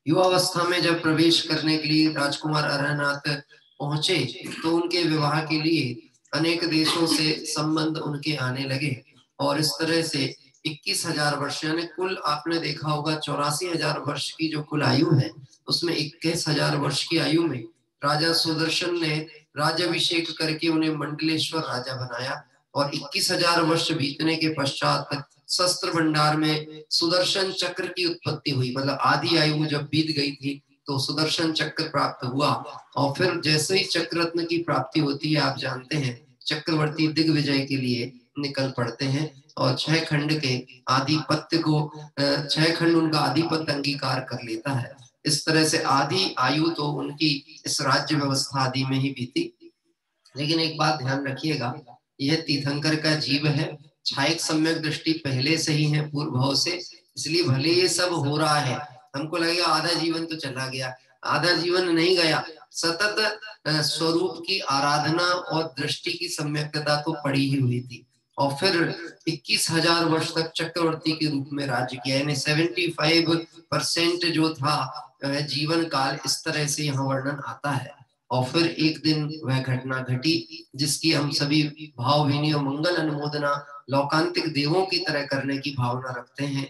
युवावस्था में जब प्रवेश करने के लिए राजकुमार अरहनाथ पहुंचे तो उनके विवाह के लिए अनेक देशों से संबंध उनके आने लगे और इस तरह से 21,000 वर्ष यानी कुल आपने देखा होगा 84,000 वर्ष की जो कुल आयु है उसमें 21,000 वर्ष की आयु में राजा सुदर्शन ने राज्याभिषेक करके उन्हें मंडलेश्वर राजा बनाया और 21,000 वर्ष बीतने के पश्चात शस्त्र भंडार में सुदर्शन चक्र की उत्पत्ति हुई। मतलब आदि आयु जब बीत गई थी तो सुदर्शन चक्र प्राप्त हुआ और फिर जैसे ही चक्र रत्न की प्राप्ति होती है आप जानते हैं चक्रवर्ती दिग्विजय के लिए निकल पड़ते हैं और 6 खंड के आधिपत्य को 6 खंड उनका आधिपत्य अंगीकार कर लेता है। इस तरह से आदि आयु तो उनकी इस राज्य व्यवस्था आदि में ही बीती। लेकिन एक बात ध्यान रखिएगा, यह तीर्थंकर का जीव है, छायक सम्यक दृष्टि पहले से ही है पूर्व भाव से, इसलिए भले ये सब हो रहा है हमको लगेगा आधा जीवन तो चला गया, आधा जीवन नहीं गया। सतत स्वरूप की आराधना और दृष्टि की सम्यक्ता तो पड़ी ही हुई थी। और फिर 21,000 वर्ष तक चक्रवर्ती के रूप में राज्य किया, यानी 75% जो था वह जीवन काल इस तरह से यहाँ वर्णन आता है। और फिर एक दिन वह घटना घटी जिसकी हम सभी भावभीनी और मंगल अनुमोदना लौकांतिक देवों की तरह करने की भावना रखते हैं।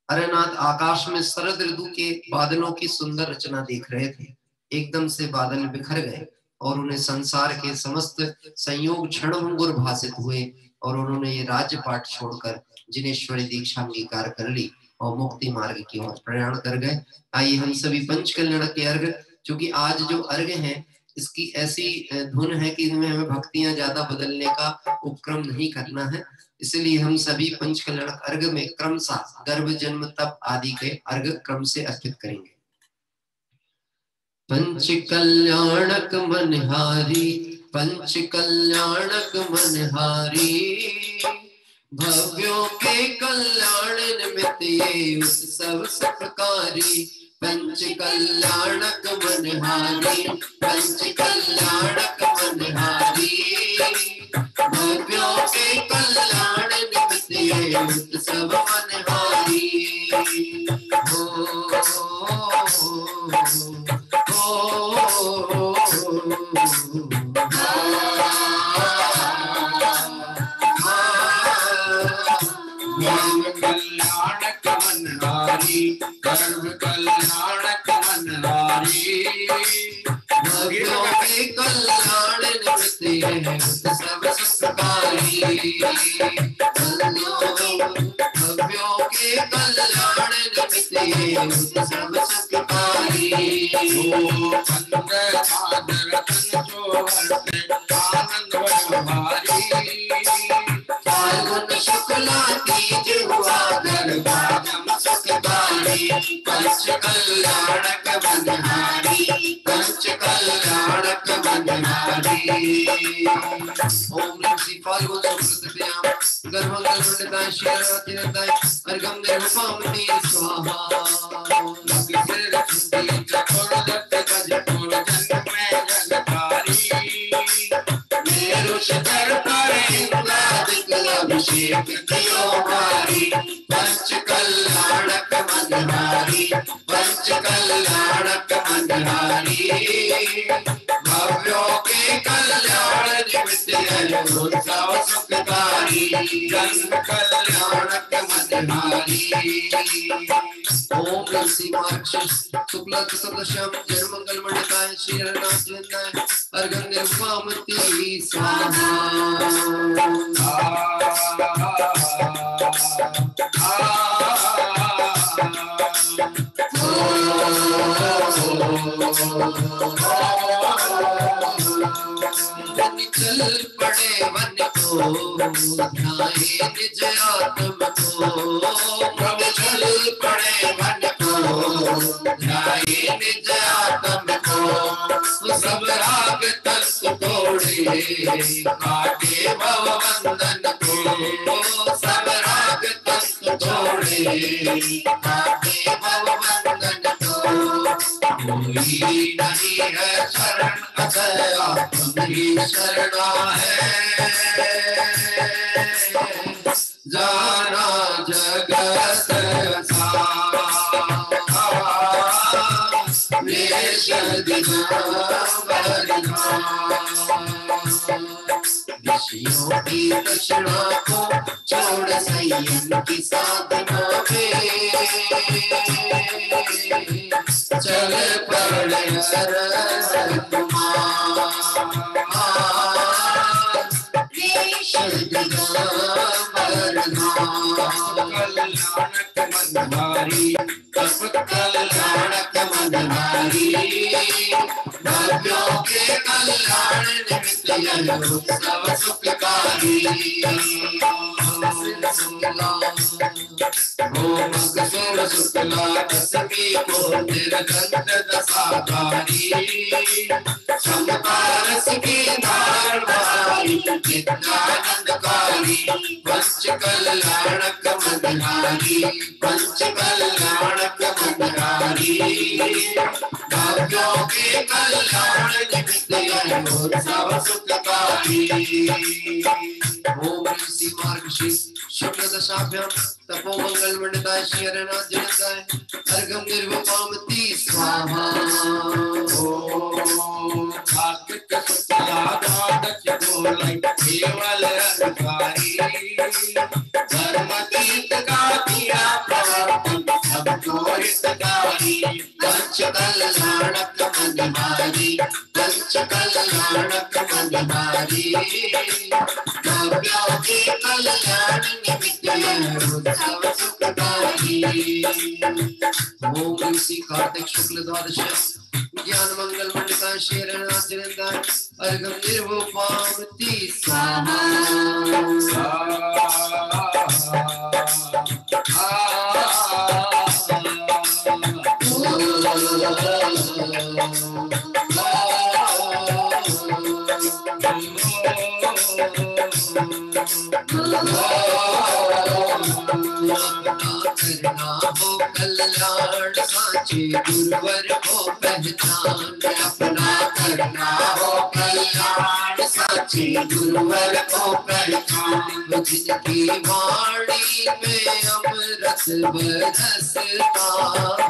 अरनाथ आकाश में शरद ऋतु के बादलों की सुंदर रचना देख रहे थे। एकदम से बादल बिखर गए और उन्हें संसार के समस्त संयोग क्षणभंगुर भासित हुए और उन्होंने ये राज्य पाठ छोड़कर जिनेश्वरी दीक्षा अंगीकार कर ली और मुक्ति मार्ग की ओर प्रयाण कर गए। आइए हम सभी पंच कल्याण के अर्घ, क्योंकि आज जो अर्घ हैं इसकी ऐसी धुन है कि इनमें हमें भक्तियां ज्यादा बदलने का उपक्रम नहीं करना है, इसलिए हम सभी पंच कल्याण अर्घ में क्रमशः गर्भ जन्म तप आदि के अर्घ क्रम से अर्पित करेंगे। पंच कल्याणक मनहारी, पंच कल्याणक मनहारी, भव्यों के कल्याण निमित्त ये उत्सव सुखकारी। पंच कल्याणक मनहारी, पंच कल्याणक मनहारी, भव्यों के कल्याण निमित्त ये उत्सव मनहारी। कल्याणक मनहारी, सर्व कल्याणक मनहारी, भव्यों के कल्याण निमित्त ये उत्सव सुखकारी। भव्यों के कल्याण निमित्त ये उत्सव सुखकारी। आनंद भारी, फाल्गुन शुक्ला तीज हुआ गर्भागम सुखकारी। पंच कल्याणक मनहारी, पंच कल्याणक मनहारी। ओम नमः शिवाय। फाल्गुन शुक्ल तृतीया गर्भंगल मंडताय श्रीरतिरताय अर्घम निर्वपामि स्वाहा। अभिषेक कियो भारी। पंच कल्याणक मनहारी, पंच कल्याणक मनहारी, भव्यों के कल्याण निमित्त उत्सव सुखकारी। जन्म कल्याणक मनहारी। ओम नमः शिवाय। शुक्ला चतुर्दशम जन्मंगल मंडलाय श्री हरनाथ अर्घं निर्वामति स्वाहा। चल पड़े वन को ध्याये निज आत्म को। प्रभु चल पड़े वन को ध्याये निज आत्म को। सब राग तत्व तोड़े काटे भव बंधन को। सब राग तत्व तोड़े काटे भव बंधन को। कोई नहीं है शरण अतया तुम्ही शरणा है। जाना जगत सारा वेश दिगंबर ऋषियों की दक्षिणा को छोड़ संयम की साधना में चल पड़े हर कुमार। कल्याणक मनहारी, सर्व कल्याणक मनहारी, भव्यों के कल्याण निमित्त यह उत्सव सुखकारी। ओम अगसुर शुक्ला दशमी को निर्गंध दशाधारी। समपारस की धार भारी चित्तानंदकारी। पंच कल्याणक मनहारी, पंच कल्याणक मनहारी, भाग्यों के कल्याण निमित्त यह उत्सव सुखकारी। ओम ऋषि मार्गशीर्ष शुक्ल दशाभ्याम तपो मंगल मंडिताय श्री हरनाथ जनताय अर्घम निर्विपामति स्वाहा। ओम कार्तिक शुक्ला द्वादश गोलाई केवल अधिकारी धर्म तीर्थ का किया प्रवर्तन सबको हितकारी। पंच कल्याणक मनहारी पंच कल्याणक मनहारी भाग्यों के कल्याण निमित्त यह उत्सव सुखकारी। ओम ऋषि कार्तिक शुक्ल द्वादश्याम ज्ञान मंगल मंडिता शेरनाथ जनताय अर्घम निर्विपामति स्वाहा। करना हो कल्याण साचे गुरुवर को पहचान अपना करना हो कल्याण साचे गुरुवर को पहचान। जिनकी वाणी में अमृत बरसता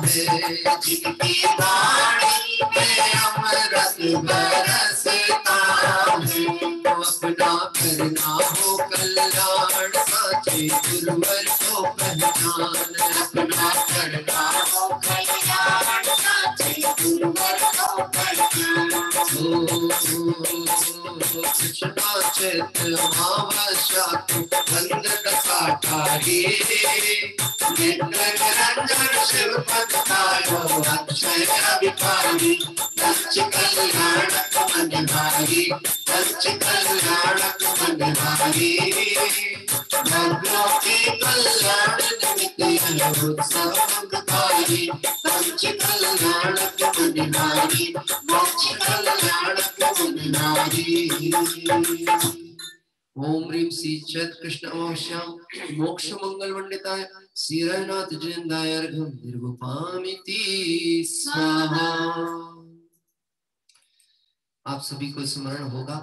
है जिनकी वाणी में अमृत बरसता है तो अपना करना हो कल्याण साचे गुरुवर को पहचान अपना करना हो कल्याण साचे गुरुवर को पहचान। कृष्णा चैत्र महावशातु बंद दशाठारी निरंजन शिव पद पायो अक्षय विकारी। पंच कल्याणक मनहारी पंच कल्याणक मनहारी भाग्यों के कल्याण निमित्त यह उत्सव सुखकारी। पंच कल्याणक मनहारी पंच कल्याणक मनहारी। ओम ह्रीं श्री चैत कृष्ण अमावस्याम मोक्ष मंगल मंडिताय श्री हरनाथ जनताय अर्घम निर्विपामति स्वाहा। आप सभी को स्मरण होगा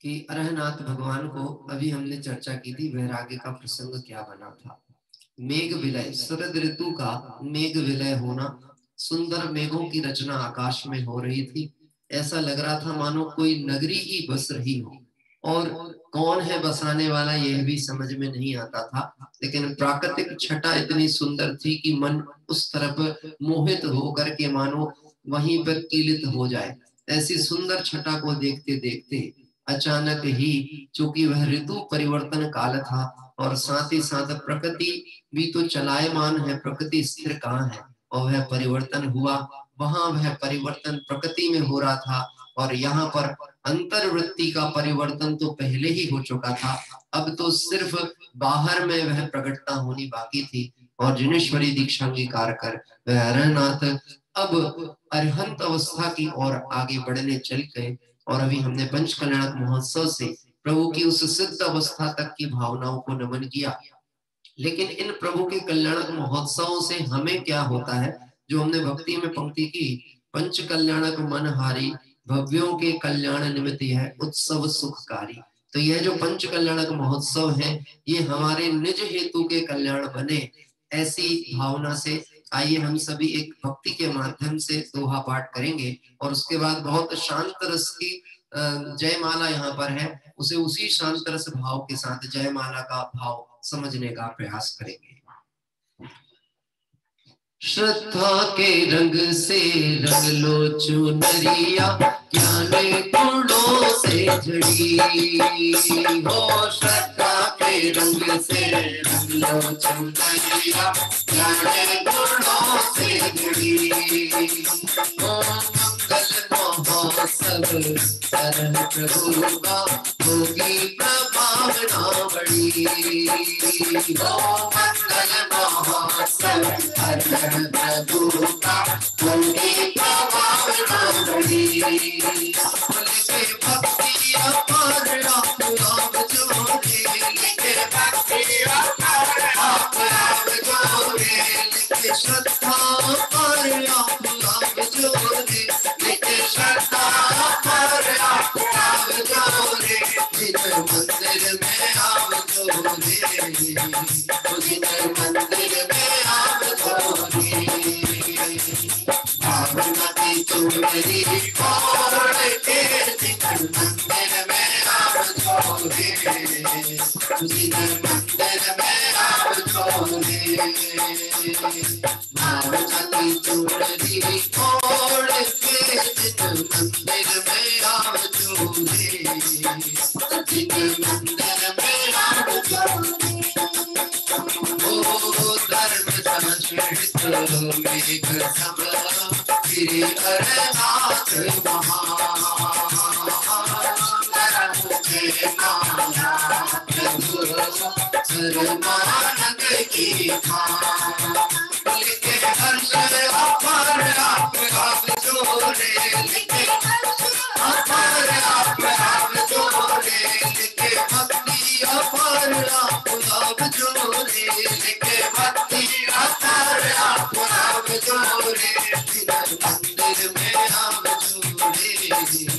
कि अरहनाथ भगवान को अभी हमने चर्चा की थी वैराग्य का प्रसंग क्या बना था। मेघ विलय शरद ऋतु का मेघ विलय होना सुंदर मेघों की रचना आकाश में हो रही थी। ऐसा लग रहा था मानो कोई नगरी ही बस रही हो और कौन है बसाने वाला यह भी समझ में नहीं आता था। लेकिन प्राकृतिक छटा इतनी सुंदर थी कि मन उस तरफ मोहित होकर के मानो वहीं पर कीलित हो जाए। ऐसी सुंदर छटा को देखते देखते अचानक ही चूंकि वह ऋतु परिवर्तन काल था और साथ ही साथ प्रकृति भी तो चलायमान है, प्रकृति स्थिर कहाँ है और वह परिवर्तन हुआ। वहां वह परिवर्तन प्रकृति में हो रहा था और यहाँ पर अंतर्वृत्ति का परिवर्तन तो पहले ही हो चुका था। अब तो सिर्फ बाहर में वह प्रकटता होनी बाकी थी और जिनेश्वरी दीक्षा अंगीकार कर वह अरहनाथ अब अरहंत अवस्था की ओर आगे बढ़ने चल गए। और अभी हमने पंच कल्याणक महोत्सव से प्रभु की उस सिद्ध अवस्था तक की भावनाओं को नमन किया। लेकिन इन प्रभु के कल्याणक महोत्सवों से हमें क्या होता है, जो हमने भक्ति में पंक्ति की, पंच कल्याणक मनहारी भव्यों के कल्याण निमित्त यह उत्सव सुखकारी। तो यह जो पंच कल्याणक महोत्सव है ये हमारे निज हेतु के कल्याण बने, ऐसी भावना से आइए हम सभी एक भक्ति के माध्यम से दोहा पाठ करेंगे और उसके बाद बहुत शांत रस की जयमाला यहाँ पर है, उसे उसी शांत रस भाव के साथ जयमाला का भाव समझने का प्रयास करेंगे। श्रद्धा के रंग से रंग लो चुनरिया, ज्ञान गुणों से जड़ी हो। श्रद्धा के रंग से रंग लो चुनरिया, ज्ञान गुणों से जड़ी हो। मंगल महोत्सव शरण प्रभु का होगी प्रभावना बड़ी हो। मंगल महोत्सव शरण प्रभु का होगी प्रभावना बड़ी। भक्ति अपार आप जोड़े, लिखे भक्ति अपार आप जोड़े, लिखे श्रद्धा अपार आप चुनरी ओढ़ के जिन मंदिर में राम झोले, जिन मंदिर में राम झोले। भावना की चुनरी ओढ़ के जिन मंदिर में राम झोले, जिन मंदिर में राम झोले। ओ धर्म संस्कृत मेघ सम गिरि अरनाथ महानग की लिखे हर्ष अपार आप जोड़े, लिखे अपार आप जोड़े, लिखे भक्ति अपार आप जोड़े, लिखे भक्ति अपार आप जोड़े। मंदिर में आप जोड़े, जिन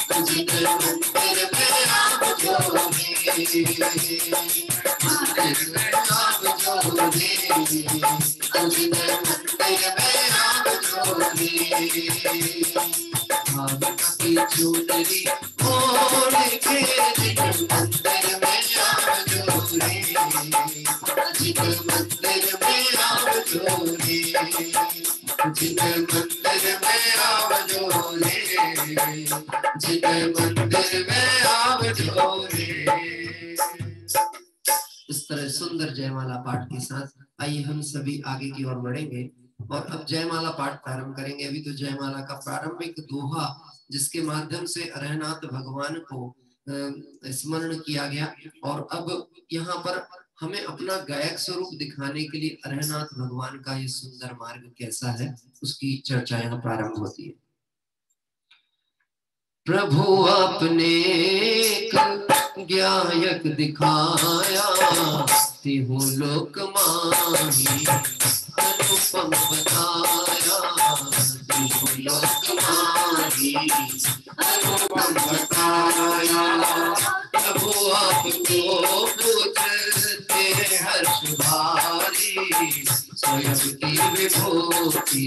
मंदिर में आप जोड़े, मंदिर में आप जोड़े, जिन मंदिर में आप जोड़े। भावना की चुनरी ओढ़ के जिन मंदिर में आप जोड़े, जिन मंदिर में आप जोड़े, जिन मंदिर में आप जोड़े, जिन मंदिर में आप जोड़े। इस तरह सुंदर जयमाला पाठ के साथ आइए हम सभी आगे की ओर बढ़ेंगे और अब जयमाला पाठ प्रारंभ करेंगे। अभी तो जयमाला का प्रारंभिक दोहा जिसके माध्यम से अरहनाथ भगवान को स्मरण किया गया और अब यहाँ पर हमें अपना गायक स्वरूप दिखाने के लिए अरहनाथ भगवान का ये सुंदर मार्ग कैसा है उसकी चर्चा यहाँ प्रारंभ होती है। प्रभु आपने एक गायक दिखाया, तिहु लोक माही अनुपम बताया, तिहु लोक माही अनुपम बताया। प्रभु आपको पूजते हर्ष भारी, स्वयं की विभूति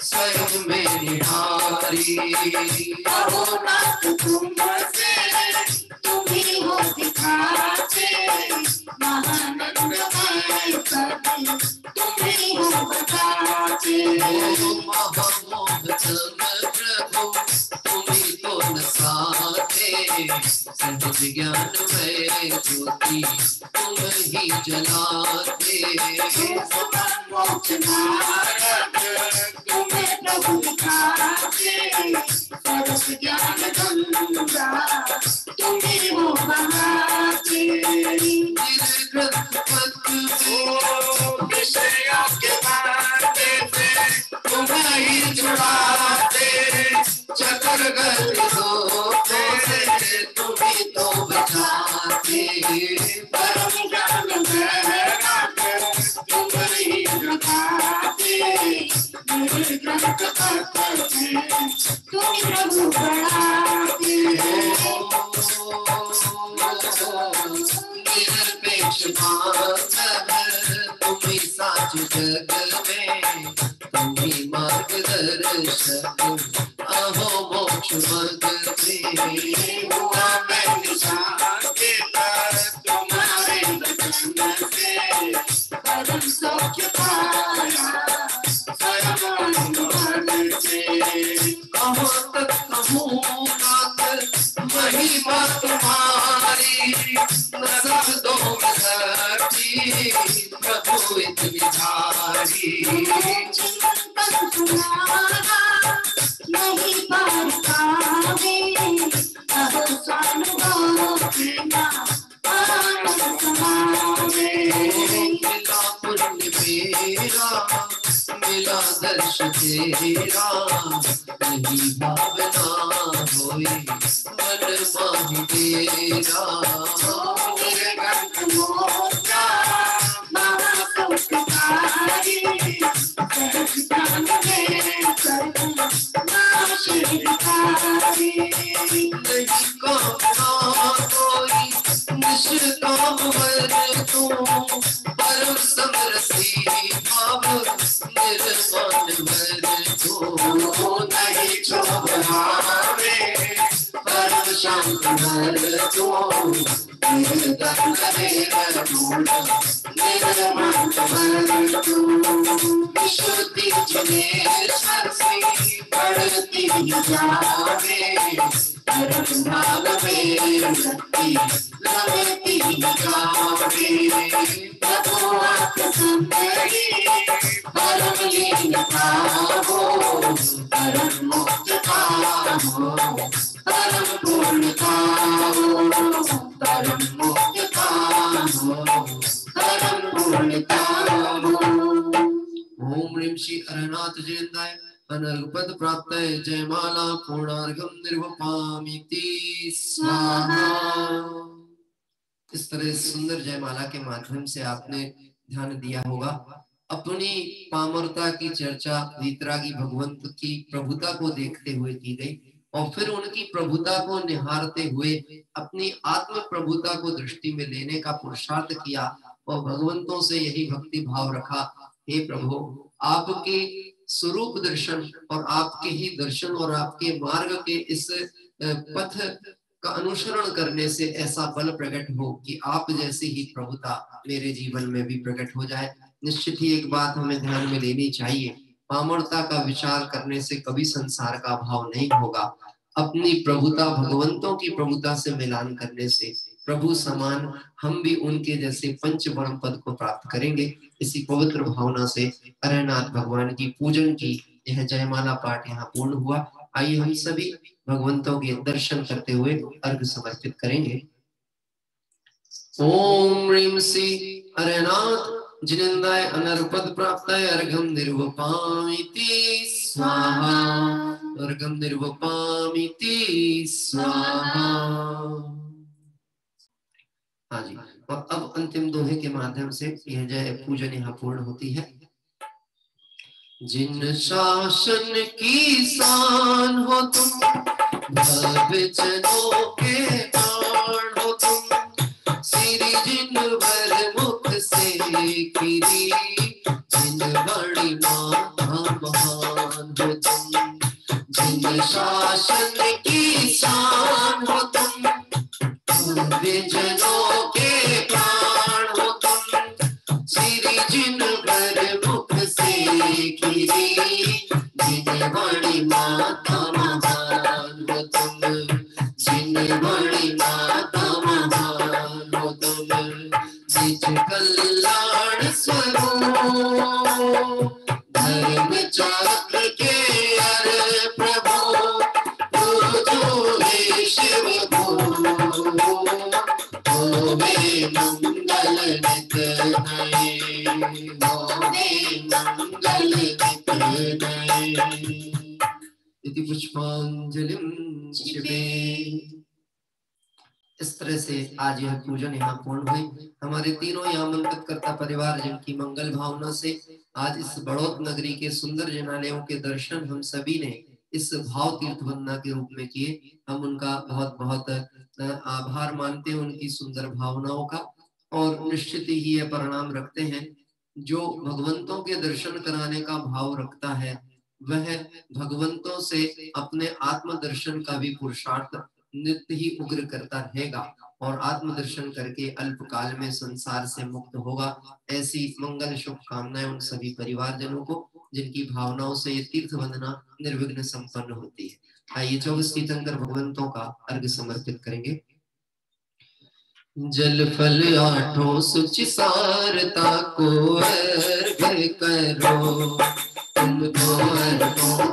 स्वयं में निहारी। रघुनाथ तुमसे तुम्ही हो दिखाते, महानंदमय कवि तुम्ही हो बताते। महामोहतम प्रभु तुम्ही तो न साथे, सहज ज्ञानमय ज्योति तुम ही जलाते। मोक्ष मार्ग तुम्हें प्रभु दिखाते, सरस ज्ञान गंगा तुम्ही हो बहाते। ग्रंथ पत्र विषयों के बाटे से तुम्हें ही जुड़ाते, चकर गति दोषों से तुम्ही तो बचाते। परम ज्ञान गहरा तुम ही रखाते, मेरे ग्रंथ पत्र में तुम प्रभु बढ़ाते। निरपेक्ष तुम्ही साच जग में, तुम्ही मार्गदर्शक अहो मोक्ष मार्ग में। हुआ मैं निशान के पर तुम्हारे वचन से, परम सौख्य पाया स्वयं अनुभव से। कहाँ तक कहूँ महिमा तुम्हारी, न शब्दों में घटी प्रभु इत विधारी। चिंतन तुम्हारा नहीं पार पावे, अब स्वानुभव बिना आनंद समावे। मिला पुण्य मेरा मिला दर्श तेरा, नहीं भावना होई मन माही तेरा। मेरे ग्रंथ मोटा महासुखकारी, सहज ज्ञान में सर्व नाशिकारी। नहीं कामना कोई निष्काम वर तू, परम समरसी भाव निर्वाण वर तू। नहीं भर दो निर्गम देव ढूंढ निर्मल भर दो विशुद्धि जनेश्वर से बढ़ती जावे परम भाव में शक्ति लहती जावे प्रभु आप सुंदरी परम लीन पावो परम मुक्त पावो परम पूर्ण पावो परम मुक्त पावो परम पूर्ण पावो। ओम ह्रीं श्री अरहनाथ जयंताय अनर्गपद प्राप्तये जयमाला पूर्णार्घम निर्वपामीति स्वाहा। इस तरह सुंदर जयमाला के माध्यम से आपने ध्यान दिया होगा। अपनी पामरता की चर्चा वीतरागी भगवंत की प्रभुता को देखते हुए की गई और फिर उनकी प्रभुता को निहारते हुए अपनी आत्म प्रभुता को दृष्टि में लेने का पुरुषार्थ किया और भगवंतों से यही भक्ति भाव रखा, हे प्रभु आपके स्वरूप दर्शन और आपके ही दर्शन और आपके मार्ग के इस पथ का अनुसरण करने से ऐसा बल प्रकट हो कि आप जैसी ही प्रभुता मेरे जीवन में भी प्रकट हो जाए। निश्चित ही एक बात हमें ध्यान में लेनी चाहिए, पामरता का विचार करने से कभी संसार का भाव नहीं होगा। अपनी प्रभुता भगवंतों की प्रभुता से मिलान करने से प्रभु समान हम भी उनके जैसे पंच परम पद को प्राप्त करेंगे। इसी पवित्र भावना से अरहनाथ भगवान की पूजन की यह जयमाला पाठ यहाँ पूर्ण हुआ। आइए हम सभी भगवंतों के दर्शन करते हुए अर्घ समर्पित करेंगे। ओम ह्रीं श्री अरहनाथ जिनेन्द्राय अनर्पद प्राप्ताय अर्घम निर्वपामीति स्वाहा अर्घम निर्वपामीति स्वाहा। हाँ जी, और अब अंतिम दोहे के माध्यम से यह जय पूजन यहाँ पूर्ण होती है। जिन शासन की शान हो तुम भवजनों के प्राण हो तुम सिरि जिन भर मुख से गिरी जिन बड़ी माता महान हो तुम जिन शासन की शान हो तुम भवजनों के प्राण हो तुम सिरि जिन भर मुख से जिन बड़ी माता महान हो तुम जिन बड़ी माता महान हो तुम निज कल्याण स्वरूप धर्म चक्र के अरे प्रभु जो हे शिव होवे मंगल नित नये होवे मंगल नित नये इति पुष्पांजलिं क्षिपे। इस तरह से आज यह पूजन यहाँ पूर्ण हुई। हमारे तीनों यहाँ आमंत्रित करता परिवार जिनकी मंगल भावना से आज इस बड़ौत नगरी के सुंदर जनालयों के दर्शन हम सभी ने इस भाव तीर्थ वंदना के रूप में किए, हम उनका बहुत बहुत आभार मानते हैं उनकी सुंदर भावनाओं का और निश्चित ही यह परिणाम रखते हैं। जो भगवंतों के दर्शन कराने का भाव रखता है वह भगवंतों से अपने आत्म दर्शन का भी पुरुषार्थ नित्य ही उग्र करता रहेगा और आत्म दर्शन करके अल्पकाल में संसार से मुक्त होगा। ऐसी मंगल शुभकामनाएं उन सभी परिवारजनों को जिनकी भावनाओं से ये तीर्थ वंदना निर्विघ्न संपन्न होती है। आइए 24 तीर्थंकर भगवंतों का अर्घ समर्पित करेंगे। जल फल आठों सुचि सारता को अर्घ करो तुम तो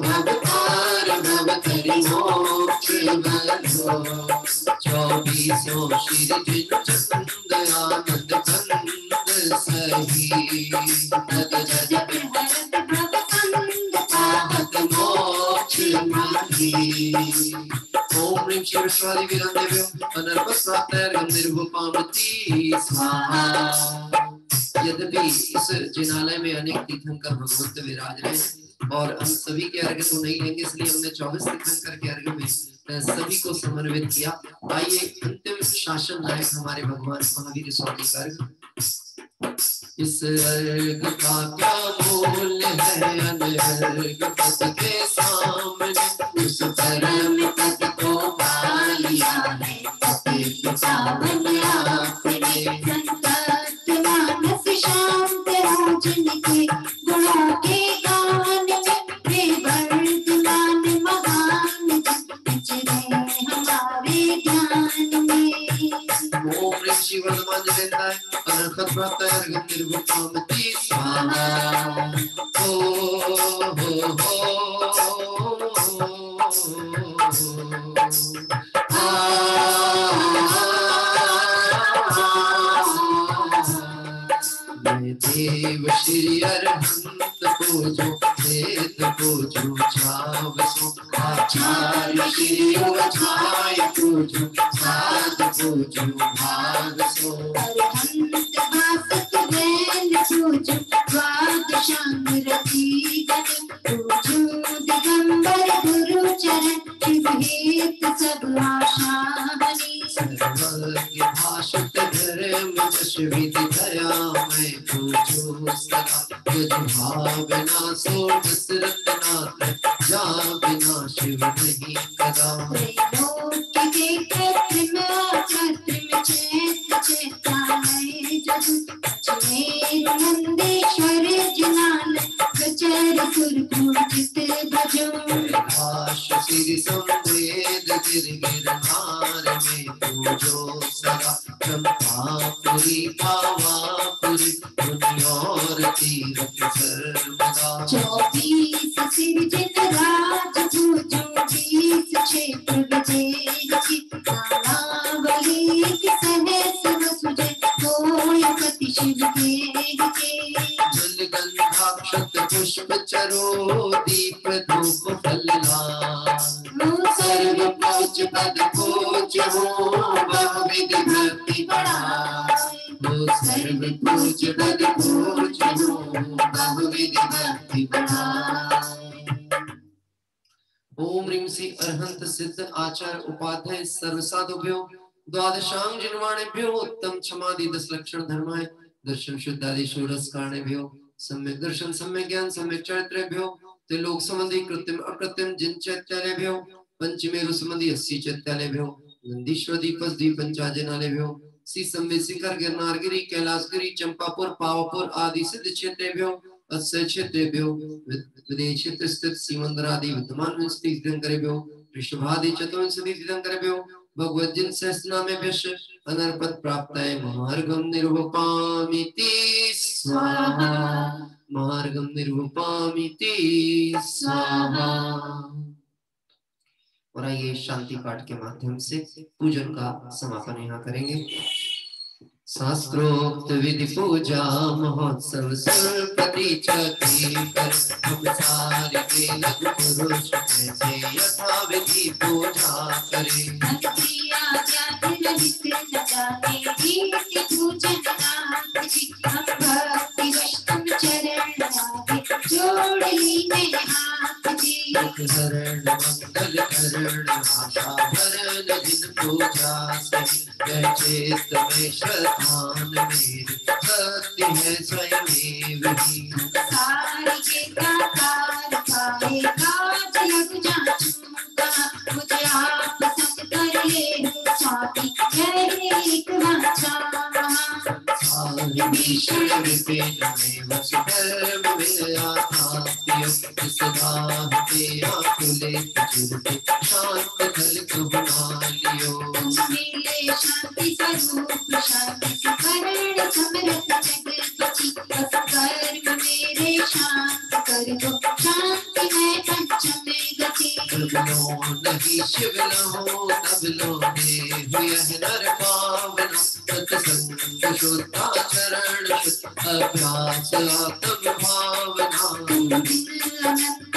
भवतार भवतरि मोक्ष बलो 24 शिर जिन चंद आनंद कंद सही तद जगत हरत भवसंग आहत मोक्ष माही। ओम ह्रीं श्री विश्वादि वीरांदेव्यो अनर्पद प्राप्तये निर्वपामीति स्वाहा। यद्यपि इस जिनालय में अनेक तीर्थंकर भगवंत विराज रहे और हम सभी के अर्घ तो नहीं लेंगे, इसलिए हमने 24 तीर्थंकर के अर्घ में सभी को समर्पित किया। आइए अंतिम शासन नायक हमारे भगवान महावीर स्वामी का अर्घ। इस अर्घ का क्या मूल्य है अनर्घ पद के सामने उस परम पद को पा लिया है प्रातर्घ्यं निर्विकामति स्वाहा हो देव श्री अरहंत पूजो वेद पूजो छावसो आचार्य श्री उचाय पूजो साध पूजो भागसो अरहंत भासत वैन पूजो द्वादशांग रति गण पूजो दिगंबर गुरु चरण शिव हेत सब आशा बनी सर्वज्ञ भाषित धर्म जश विधि दया मैं पूजो सदा यज भावना सो दशरथ नाथ जा बिना शिव नहीं कदा त्रैलोक्य के कृत्रिम कृत्रिम चैत चैतालय जगु अजमेर नंदेश्वर जनाल प्रचर सुर पूजित भजो कैलाश श्री संवेद गिरगिरनार में पूजो सदा चंपापुरी पावापुरी पुण्योर तीर्थ सर्वदा 24 सिरजित राज पूजो 20 क्षेत्र विजय की नानावली की सहस वसुजय होयपति शिव के जल गंधाक्षत पुष्प चरो दीप धूप फलना सर्व पूज पद पूज हो बहुविध भक्ति बढ़ाए हो सर्व पूज पद पूज हो बहुविध भक्ति बढ़ाए ओम ह्रीं श्री अरहंत सिद्ध आचार्य उपाध्याय सर्व साधुभ्यो द्वादशांग जिन्वाणेभ्यो उत्तम क्षमादि 10 लक्षण धर्माय दर्शन शुद्धादि षोडश कारणेभ्यो सम्यक दर्शन सम्यक ज्ञान सम्यक चरित्रेभ्यो त्रिलोक संबंधी कृत्रिम अकृत्रिम जिन चैत्यालेभ्यो पंचमेरु संबंधी 80 चैत्यालेभ्यो नंदीश्वर दीपस दीपंचाजनालेभ्यो श्री संवेद शिखर गिरनारगिरी कैलाशगिरी चंपापुर पावापुर आदि सिद्ध क्षेत्रेभ्यो अस्य क्षेत्रेभ्यो विदेश क्षेत्र स्थित सीमंदरादि विद्यमान विंशति तीर्थंकरेभ्यो ऋषभादि चतुर्विंशति तीर्थंकरेभ्यो भगवत जिन सहस्रनामेभ्यश्च अनर्पत प्राप्ताय मार्गं निर्वपामिति स्वाहा मार्गं निर्वपामिति स्वाहा। और आइए शांति पाठ के माध्यम से पूजन का समापन यहाँ करेंगे। शास्त्रोक्त विधि पूजा महोत्सव सरस्वती चक्री कर हम सारे के लग पुरुष कैसे यथा विधि पूजा करें भक्तिया ज्ञान रहित लगाते गीत पूजन नाथ जी हम भक्ति वैष्णव चरण आगे जोड़ लीने हाथ जी हरण मंगल करण आशा भरण जिन पूजा सही जय चेत में श्रद्धान मेरी भक्ति है स्वयं ही सारी के दातार पाए काज लग जाचूंगा मुझे आप संग कर ले स्वाति यही एक वाचा भीषण विपिन में वस धर्म मिलया थापियो सदा के आकुले चुरते शांत दल को बना लियो मिले शांति स्वरूप शांति करण समरथ जगपति बस कर्म मेरे शांत कर दो शांति में पंचम गति लो नहीं शिव लो तब लो हुए नर पावन सत्संग शुद्धाचरण अभ्यास आत्म भावना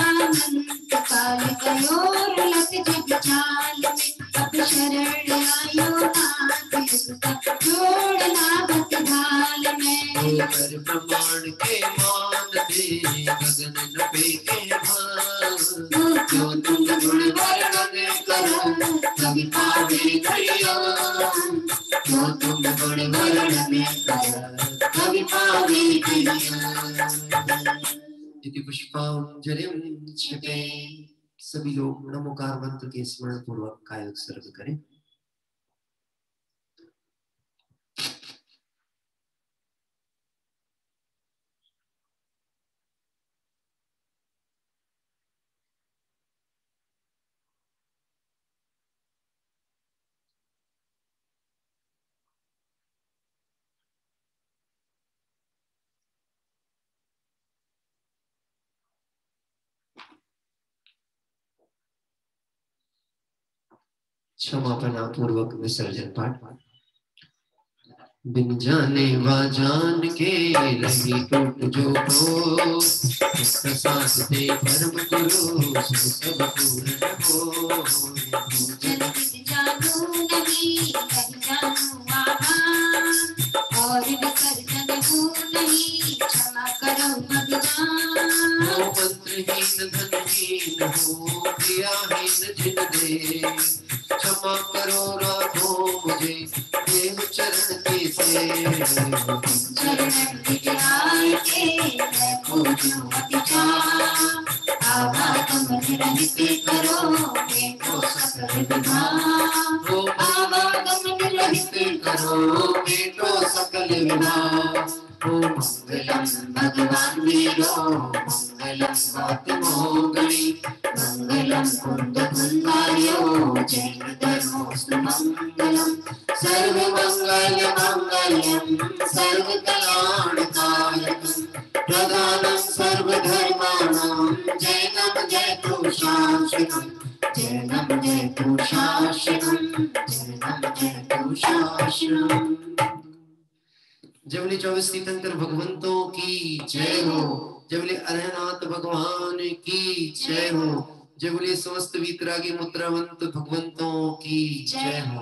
अनंत काल कयोर लग जग जाल में अब शरण आयो नाथ युगता जोड़ना भक्त ढाल में कर प्रमाण के मान दे गगन नभे के भान जो तुम गुण वर्णन करो कभी पावे करियो जो तुम गुण वर्णन करो कभी पावे करियो इति पुष्पांजलिं क्षिपे। सभी लोग नमोकार मंत्र के स्मरण पूर्वक काय उत्सर्ग करें। क्षमापना पूर्वक विसर्जन पाठ। बिन जाने वा जान के रही टूट जो हो, प्रसाद दे परम गुरु सब पूर्ण हो। जन विद जानू नहीं कहीं जानू आवान, और विसर्जन हो नहीं क्षमा करो भगवान। हो मंत्रहीन धनहीन हो क्रियाहीन जिन दे, क्षमा करो राखो मुझे देव चरण के से। चरण विद्याय के मैं पूजूं अभिचार, आवागमन रहित करो देखो सकल विभाग। हो आवागमन रहित करो बेटो सकल विभाग। हो मंगलम भगवान वीरो मंगलम गौतमोगणी, मंगलम कुंद कुंदार्यो जैन धर्मोस्तु मंगलम। सर्व मंगल मंगलम सर्व कल्याणकारकम, प्रधानम सर्व धर्माणां जैनम जयतु शाश्वतम। जैनम जयतु शाश्वतम, जैनम जयतु शाश्वतम। जबले 24 तीर्थंकर भगवंतों की जय हो, जबले अरहनाथ भगवान की जय हो, जबले समस्त वीतरागी मुद्रावंत भगवंतों की जय हो।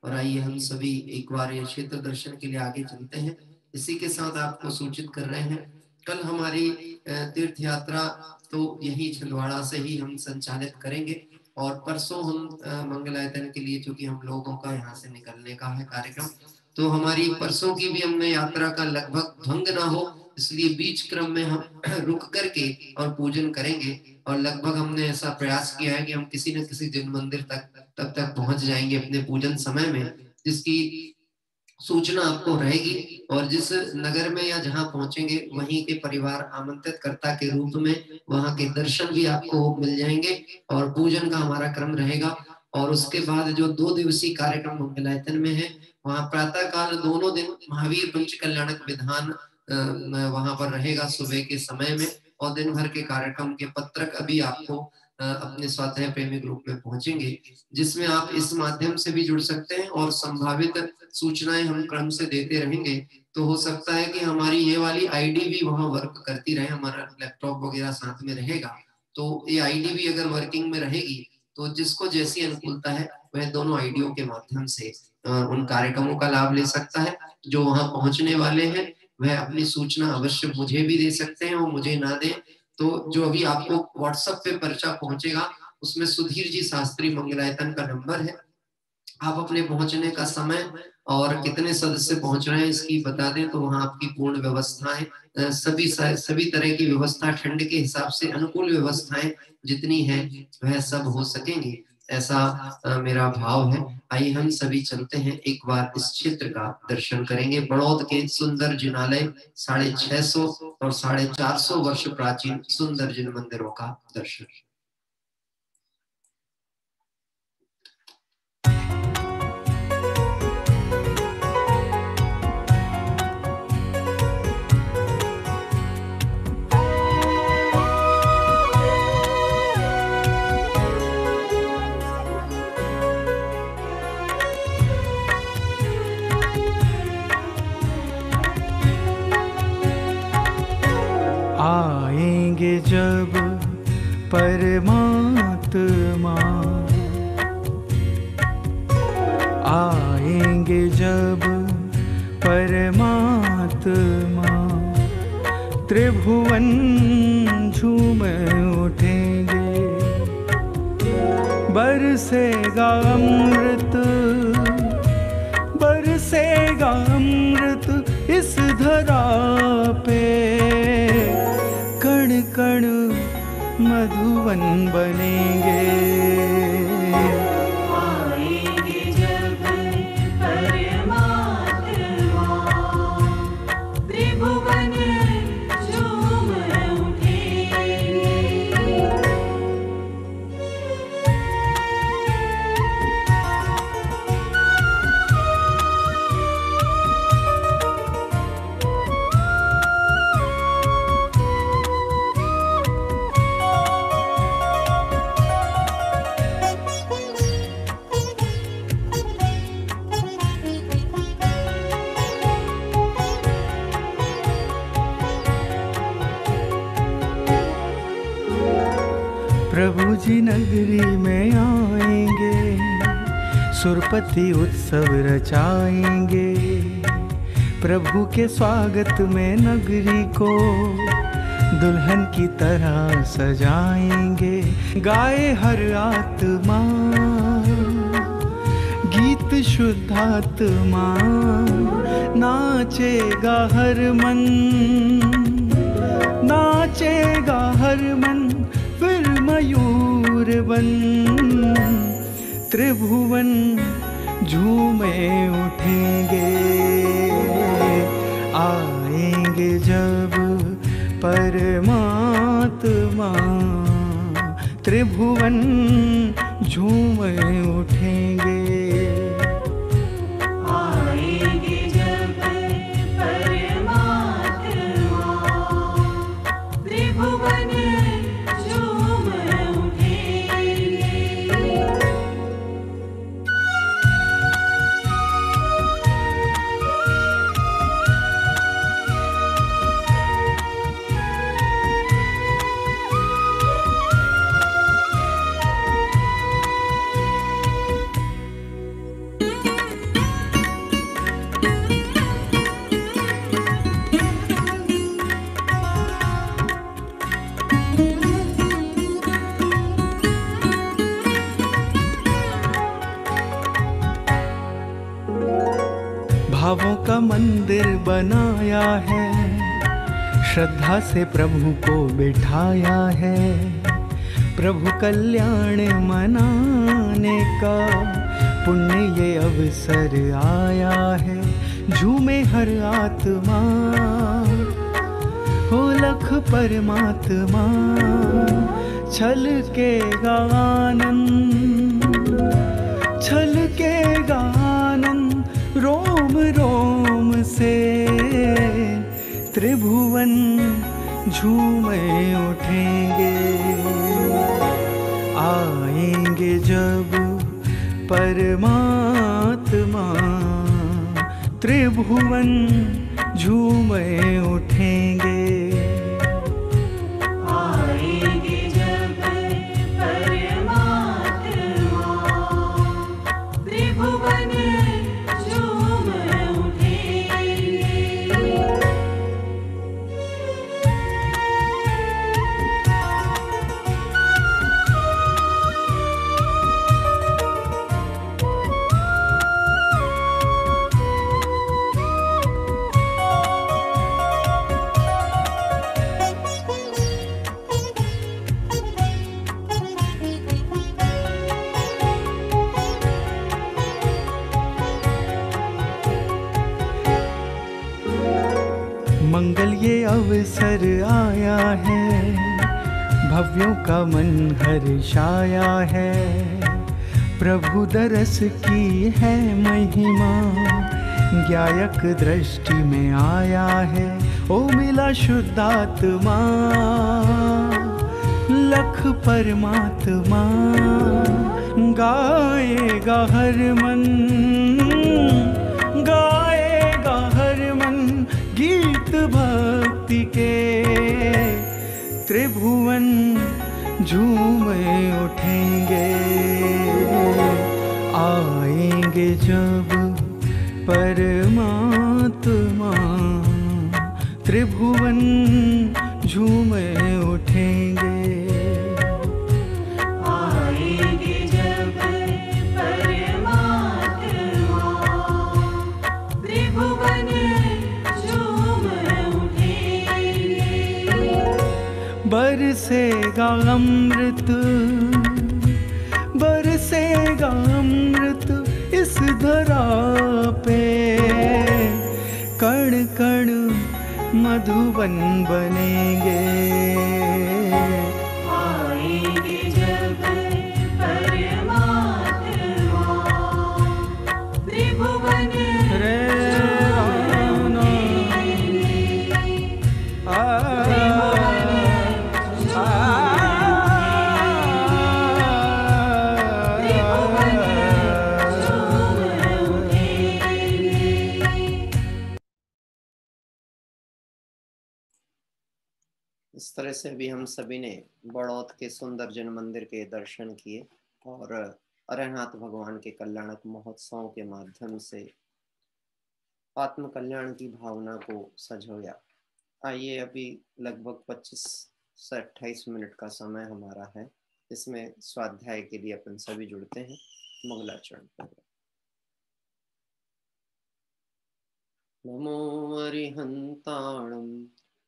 और आइए हम सभी एक बार ये क्षेत्र दर्शन के लिए आगे चलते हैं। इसी के साथ आपको सूचित कर रहे हैं, कल हमारी तीर्थ यात्रा तो यही छिंदवाड़ा से ही हम संचालित करेंगे, और परसों हम मंगलायतन के लिए, चूंकि हम लोगों का यहाँ से निकलने का है कार्यक्रम, तो हमारी परसों की भी हमने यात्रा का लगभग भंग ना हो, इसलिए बीच क्रम में हम रुक करके और पूजन करेंगे। और लगभग हमने ऐसा प्रयास किया है कि हम किसी न किसी जिन मंदिर तब तक पहुंच जाएंगे अपने पूजन समय में, जिसकी सूचना आपको रहेगी। और जिस नगर में या जहां पहुंचेंगे वहीं के परिवार आमंत्रित कर्ता के रूप में वहां के दर्शन भी आपको मिल जाएंगे और पूजन का हमारा क्रम रहेगा। और उसके बाद जो 2 दिवसीय कार्यक्रम मंगलायतन में है, वहाँ प्रातः काल दोनों दिन महावीर पंच कल्याणक विधान वहां पर रहेगा सुबह के समय में, और दिन भर के कार्यक्रम के पत्रक अभी आपको अपने स्वाध्याय प्रेमी ग्रुप में पहुंचेंगे, जिसमें आप इस माध्यम से भी जुड़ सकते हैं और संभावित सूचनाएं हम क्रम से देते रहेंगे। तो हो सकता है कि हमारी ये वाली आईडी भी वहां वर्क करती रहे, हमारा लैपटॉप वगैरह साथ में रहेगा, तो ये आईडी भी अगर वर्किंग में रहेगी तो जिसको जैसी अनुकूलता है वह दोनों आईडियो के माध्यम से उन कार्यक्रमों का लाभ ले सकता है। जो वहां पहुंचने वाले हैं वह अपनी सूचना अवश्य मुझे भी दे सकते हैं, और मुझे ना दे तो जो अभी आपको व्हाट्सएप पे पर्चा पहुंचेगा उसमें सुधीर जी शास्त्री मंगलायतन का नंबर है। आप अपने पहुंचने का समय और कितने सदस्य पहुंच रहे हैं इसकी बता दें, तो वहां आपकी पूर्ण व्यवस्थाएं, सभी तरह की व्यवस्था, ठंड के हिसाब से अनुकूल व्यवस्थाएं जितनी है वह सब हो सकेंगी, ऐसा मेरा भाव है। आइए हम सभी चलते हैं, एक बार इस क्षेत्र का दर्शन करेंगे। बड़ौद के सुंदर जिनालय 650 और 450 वर्ष प्राचीन सुंदर जिन मंदिरों का दर्शन। आएंगे जब परमात्मा, आएंगे जब परमात्मा, त्रिभुवन झूम उठेंगे, बरसेगा अमृत, बरसेगा अमृत इस धरा पे, कण कण मधुवन बनेंगे। आएंगे जब परमात्मा, त्रिभुवन झूम उठेंगे। जी नगरी में आएंगे, सुरपति उत्सव रचाएंगे। प्रभु के स्वागत में नगरी को दुल्हन की तरह सजाएंगे। गाए हर आत्मा गीत शुद्धात्मा, नाचेगा हर मन, नाचेगा हर मन, फिर मयूर बन। त्रिभुवन झूमे उठेंगे, आएंगे जब परमात्मा। त्रिभुवन झूमे उठेंगे, आएंगे जब परमात्मा। त्रिभुवन झूम उठेंगे। भावों का मंदिर बनाया है, श्रद्धा से प्रभु को बिठाया है। प्रभु कल्याण मनाने का पुण्य ये अवसर आया है। झूमे हर आत्मा, हो लख परमात्मा। छलकेगा आनंद, छलकेगा आनंद रोम रोम से। त्रिभुवन झूमे उठेंगे, आएंगे जब परमात्मा। त्रिभुवन झूमे उठेंगे, आएंगे जब परमात्मा। त्रिभुवन झूम उठेंगे। मंगल ये अवसर आया है, भव्यों का मन हर्षाया है। प्रभु दरस की है महिमा, गायक दृष्टि में आया है। ओ मिला शुद्धात्मा, लख परमात्मा। गाएगा हर मन, गाएगा हर मन गीत भक्ति के। त्रिभुवन झूमे उठेंगे, आएंगे जब परमात्मा। त्रिभुवन झूमे उठेंगे, आएंगे जब परमात्मा। त्रिभुवन झूम उठेंगे। बरसेगा अमृत, बरसेगा अमृत इस धरा पे। कण कण मधुबन बनेंगे, आएंगे जब परमात्मा। त्रिभुवन रे झूम राना। इस तरह से भी हम सभी ने बड़ौत के सुंदर जन मंदिर के दर्शन किए और अरहनाथ भगवान के कल्याणक महोत्सव के माध्यम से आत्म कल्याण की भावना को सजोया। आइए, अभी लगभग 25 से 28 मिनट का समय हमारा है, इसमें स्वाध्याय के लिए अपन सभी जुड़ते हैं। मंगलाचरण करें। नमो अरिहंताणं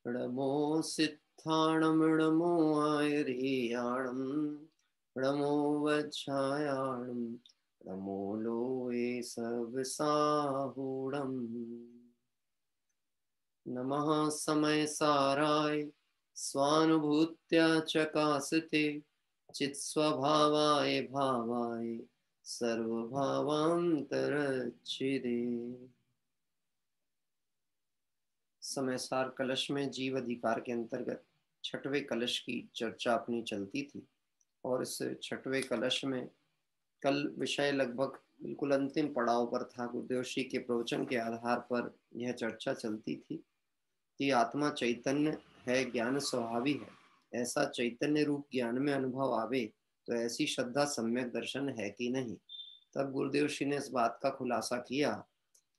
नमो सिद्धाणं नमो आयर्याणं नमो वज्रायाणं नमो लोये सवसाहूणम् नमः समय साराय स्वानुभूत्या चकासते चित्स्वभावाय भावाय सर्वभावांतरच्छिदे। समय सार कलश में जीव अधिकार के अंतर्गत छठवें कलश की चर्चा अपनी चलती थी और इस छठवें कलश में कल विषय लगभग बिल्कुल अंतिम पड़ाव पर था। गुरुदेव श्री के प्रवचन के आधार पर यह चर्चा चलती थी कि आत्मा चैतन्य है, ज्ञान स्वभावी है। ऐसा चैतन्य रूप ज्ञान में अनुभव आवे तो ऐसी श्रद्धा सम्यक दर्शन है कि नहीं। तब गुरुदेव श्री ने इस बात का खुलासा किया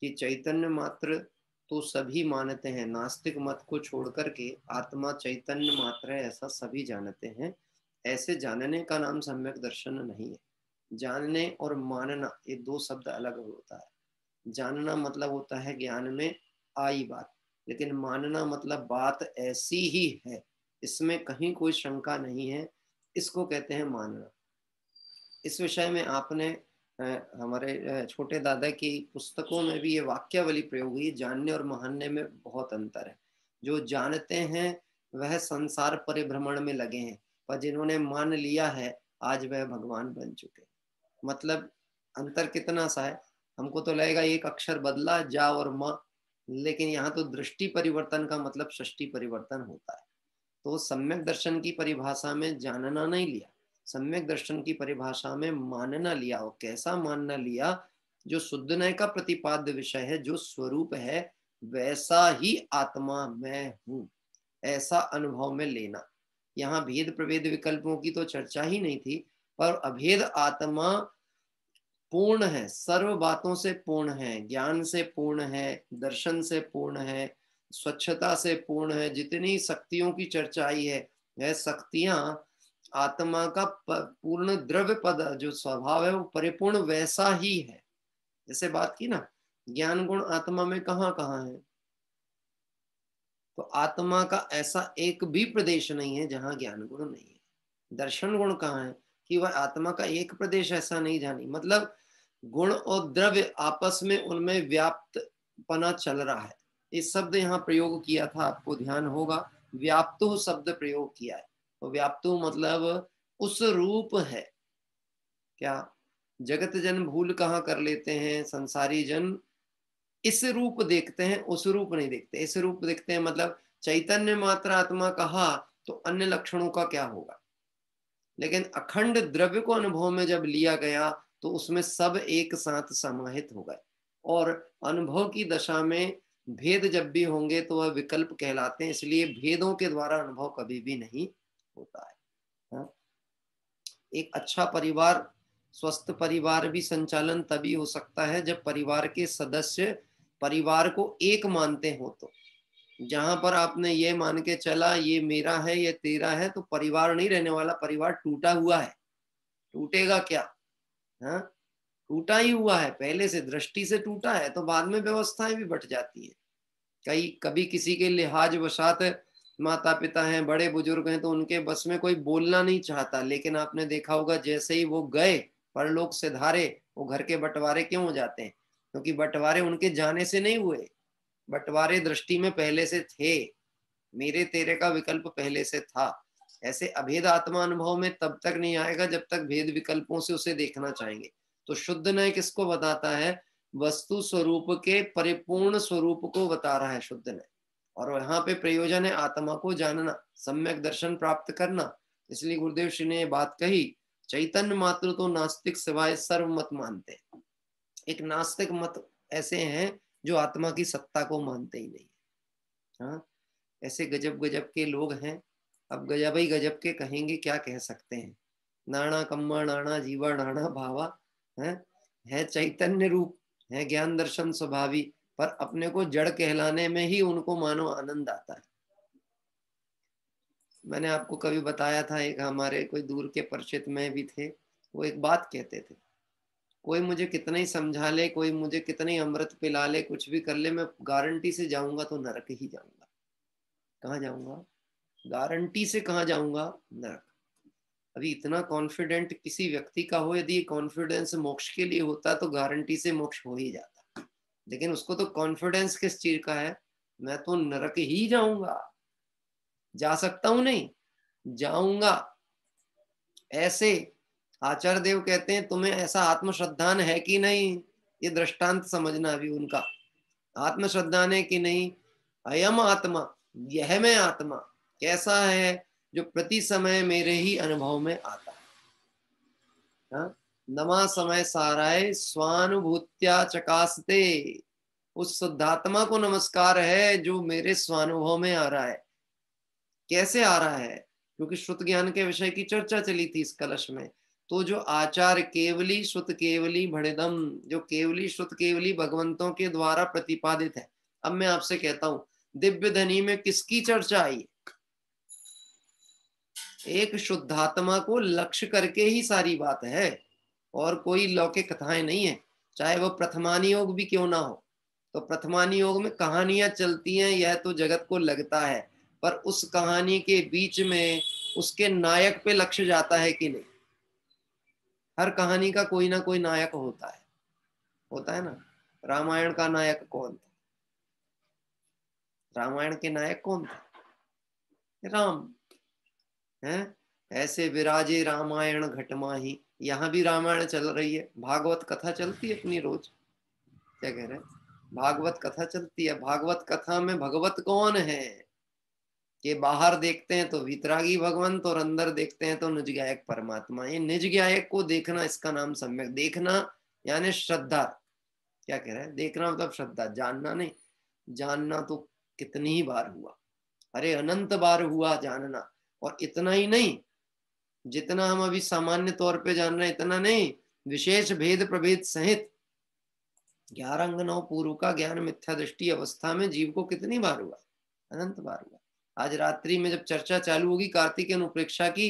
कि चैतन्य मात्र तो सभी मानते हैं, नास्तिक मत को छोड़ करके आत्मा चैतन्य मात्र है ऐसा सभी जानते हैं। ऐसे जानने का नाम सम्यक दर्शन नहीं है। जानने और मानना ये दो शब्द अलग होता है। जानना मतलब होता है ज्ञान में आई बात, लेकिन मानना मतलब बात ऐसी ही है, इसमें कहीं कोई शंका नहीं है, इसको कहते हैं मानना। इस विषय में आपने हमारे छोटे दादा की पुस्तकों में भी ये वाक्यावली प्रयोग हुई, जानने और मानने में बहुत अंतर है। जो जानते हैं वह संसार परिभ्रमण में लगे हैं, पर जिन्होंने मान लिया है आज वह भगवान बन चुके। मतलब अंतर कितना सा है, हमको तो लगेगा एक अक्षर बदला जा और माँ, लेकिन यहाँ तो दृष्टि परिवर्तन का मतलब सृष्टि परिवर्तन होता है। तो सम्यक दर्शन की परिभाषा में जानना नहीं लिया, सम्यक दर्शन की परिभाषा में मानना लिया। और कैसा मानना लिया? जो शुद्ध नय का प्रतिपाद्य विषय है, जो स्वरूप है वैसा ही आत्मा मैं हूँ, ऐसा अनुभव में लेना। यहाँ भेद प्रभेद विकल्पों की तो चर्चा ही नहीं थी, पर अभेद आत्मा पूर्ण है, सर्व बातों से पूर्ण है, ज्ञान से पूर्ण है, दर्शन से पूर्ण है, स्वच्छता से पूर्ण है। जितनी शक्तियों की चर्चा आई है वह शक्तियां आत्मा का पूर्ण द्रव्य पद जो स्वभाव है वो परिपूर्ण वैसा ही है। जैसे बात की ना, ज्ञान गुण आत्मा में कहाँ कहाँ है, तो आत्मा का ऐसा एक भी प्रदेश नहीं है जहां ज्ञान गुण नहीं है। दर्शन गुण कहाँ है कि वह आत्मा का एक प्रदेश ऐसा नहीं जानी, मतलब गुण और द्रव्य आपस में उनमें व्याप्तपना चल रहा है। इस शब्द यहाँ प्रयोग किया था, आपको ध्यान होगा, व्याप्तो शब्द प्रयोग किया है। तो व्याप्तो मतलब उस रूप है। क्या जगत जन भूल कहाँ कर लेते हैं, संसारी जन इस रूप देखते हैं, उस रूप नहीं देखते। इस रूप देखते हैं मतलब चैतन्य मात्र आत्मा कहा तो अन्य लक्षणों का क्या होगा, लेकिन अखंड द्रव्य को अनुभव में जब लिया गया तो उसमें सब एक साथ समाहित हो गए। और अनुभव की दशा में भेद जब भी होंगे तो वह विकल्प कहलाते हैं, इसलिए भेदों के द्वारा अनुभव कभी भी नहीं होता है। हाँ? एक अच्छा परिवार, स्वस्थ परिवार भी संचालन तभी हो सकता है जब परिवार के सदस्य परिवार को एक मानते हो। तो जहां पर आपने ये मान के चला ये मेरा है ये तेरा है तो परिवार नहीं रहने वाला, परिवार टूटा हुआ है। टूटेगा क्या? हाँ, टूटा ही हुआ है, पहले से दृष्टि से टूटा है तो बाद में व्यवस्थाएं भी बट जाती है। कभी किसी के लिहाज वशात माता पिता हैं, बड़े बुजुर्ग हैं, तो उनके बस में कोई बोलना नहीं चाहता, लेकिन आपने देखा होगा जैसे ही वो गए परलोक से धारे, वो घर के बंटवारे क्यों हो जाते हैं? क्योंकि बंटवारे उनके जाने से नहीं हुए, बंटवारे दृष्टि में पहले से थे, मेरे तेरे का विकल्प पहले से था। ऐसे अभेद आत्मा अनुभव में तब तक नहीं आएगा जब तक भेद विकल्पों से उसे देखना चाहेंगे। तो शुद्ध नय किसको बताता है? वस्तु स्वरूप के परिपूर्ण स्वरूप को बता रहा है शुद्ध नय। और यहाँ पे प्रयोजन है आत्मा को जानना, सम्यक दर्शन प्राप्त करना। इसलिए गुरुदेव श्री ने ये बात कही, चैतन्य मात्र तो नास्तिक सिवाय सर्व मत मानते हैं। एक नास्तिक मत ऐसे हैं जो आत्मा की सत्ता को मानते ही नहीं। हाँ, ऐसे गजब गजब के लोग हैं अब गजब ही गजब के कहेंगे, क्या कह सकते हैं। नाना कम्मा नाना जीवा नाना भावा, है चैतन्य रूप, है ज्ञान दर्शन स्वभावी, पर अपने को जड़ कहलाने में ही उनको मानो आनंद आता है। मैंने आपको कभी बताया था, एक हमारे कोई दूर के परिचित में भी थे, वो एक बात कहते थे, कोई मुझे कितना ही समझा ले, कोई मुझे कितना ही अमृत पिला ले, कुछ भी कर ले, मैं गारंटी से जाऊंगा तो नरक ही जाऊंगा। कहाँ जाऊंगा? गारंटी से कहाँ जाऊंगा? नरक। अभी इतना कॉन्फिडेंट किसी व्यक्ति का हो, यदि कॉन्फिडेंस मोक्ष के लिए होता तो गारंटी से मोक्ष हो ही जाता, लेकिन उसको तो कॉन्फिडेंस किस चीज का है? मैं तो नरक ही जाऊंगा, जा सकता हूं नहीं, जाऊंगा। ऐसे आचार्य देव कहते हैं, तुम्हें ऐसा आत्मश्रद्धान है कि नहीं, ये दृष्टांत समझना अभी उनका। आत्मश्रद्धान है कि नहीं? अयम आत्मा, यह मैं आत्मा कैसा है? जो प्रति समय मेरे ही अनुभव में आता है। नमा समय साराय स्वानुभूत्या चकासते, उस शुद्धात्मा को नमस्कार है जो मेरे स्वानुभव में आ रहा है। कैसे आ रहा है? क्योंकि श्रुत ज्ञान के विषय की चर्चा चली थी इस कलश में। तो जो आचार केवली श्रुत केवली भणिदम, जो केवली श्रुत केवली भगवंतों के द्वारा प्रतिपादित है। अब मैं आपसे कहता हूं, दिव्य धनी में किसकी चर्चा आई? एक शुद्धात्मा को लक्ष्य करके ही सारी बात है, और कोई लौकिक कथाएं नहीं है। चाहे वो प्रथमानी योग भी क्यों ना हो, तो प्रथमानी योग में कहानियां चलती हैं, यह तो जगत को लगता है, पर उस कहानी के बीच में उसके नायक पे लक्ष्य जाता है कि नहीं? हर कहानी का कोई ना कोई नायक होता है ना। रामायण का नायक कौन था? रामायण के नायक कौन था? राम है। ऐसे विराजे रामायण घटमाही, यहाँ भी रामायण चल रही है, भागवत कथा चलती है अपनी रोज। क्या कह रहे हैं? भागवत कथा चलती है। भागवत कथा में भगवत कौन है? कि बाहर देखते हैं तो वितरागी भगवंत, और अंदर देखते हैं तो निज गायक परमात्मा। ये निज गायक को देखना, इसका नाम सम्यक देखना, यानी श्रद्धा। क्या कह रहे हैं? देखना मतलब श्रद्धा, जानना नहीं। जानना तो कितनी ही बार हुआ, अरे अनंत बार हुआ जानना। और इतना ही नहीं, जितना हम अभी सामान्य तौर पे जान रहे हैं इतना नहीं, विशेष भेद प्रभेद सहित 11 अंग 9 पूर्व का ज्ञान मिथ्या दृष्टि अवस्था में जीव को कितनी बार हुआ? अनंत बार हुआ। आज रात्रि में जब चर्चा चालू होगी कार्तिक अनुप्रेक्षा की,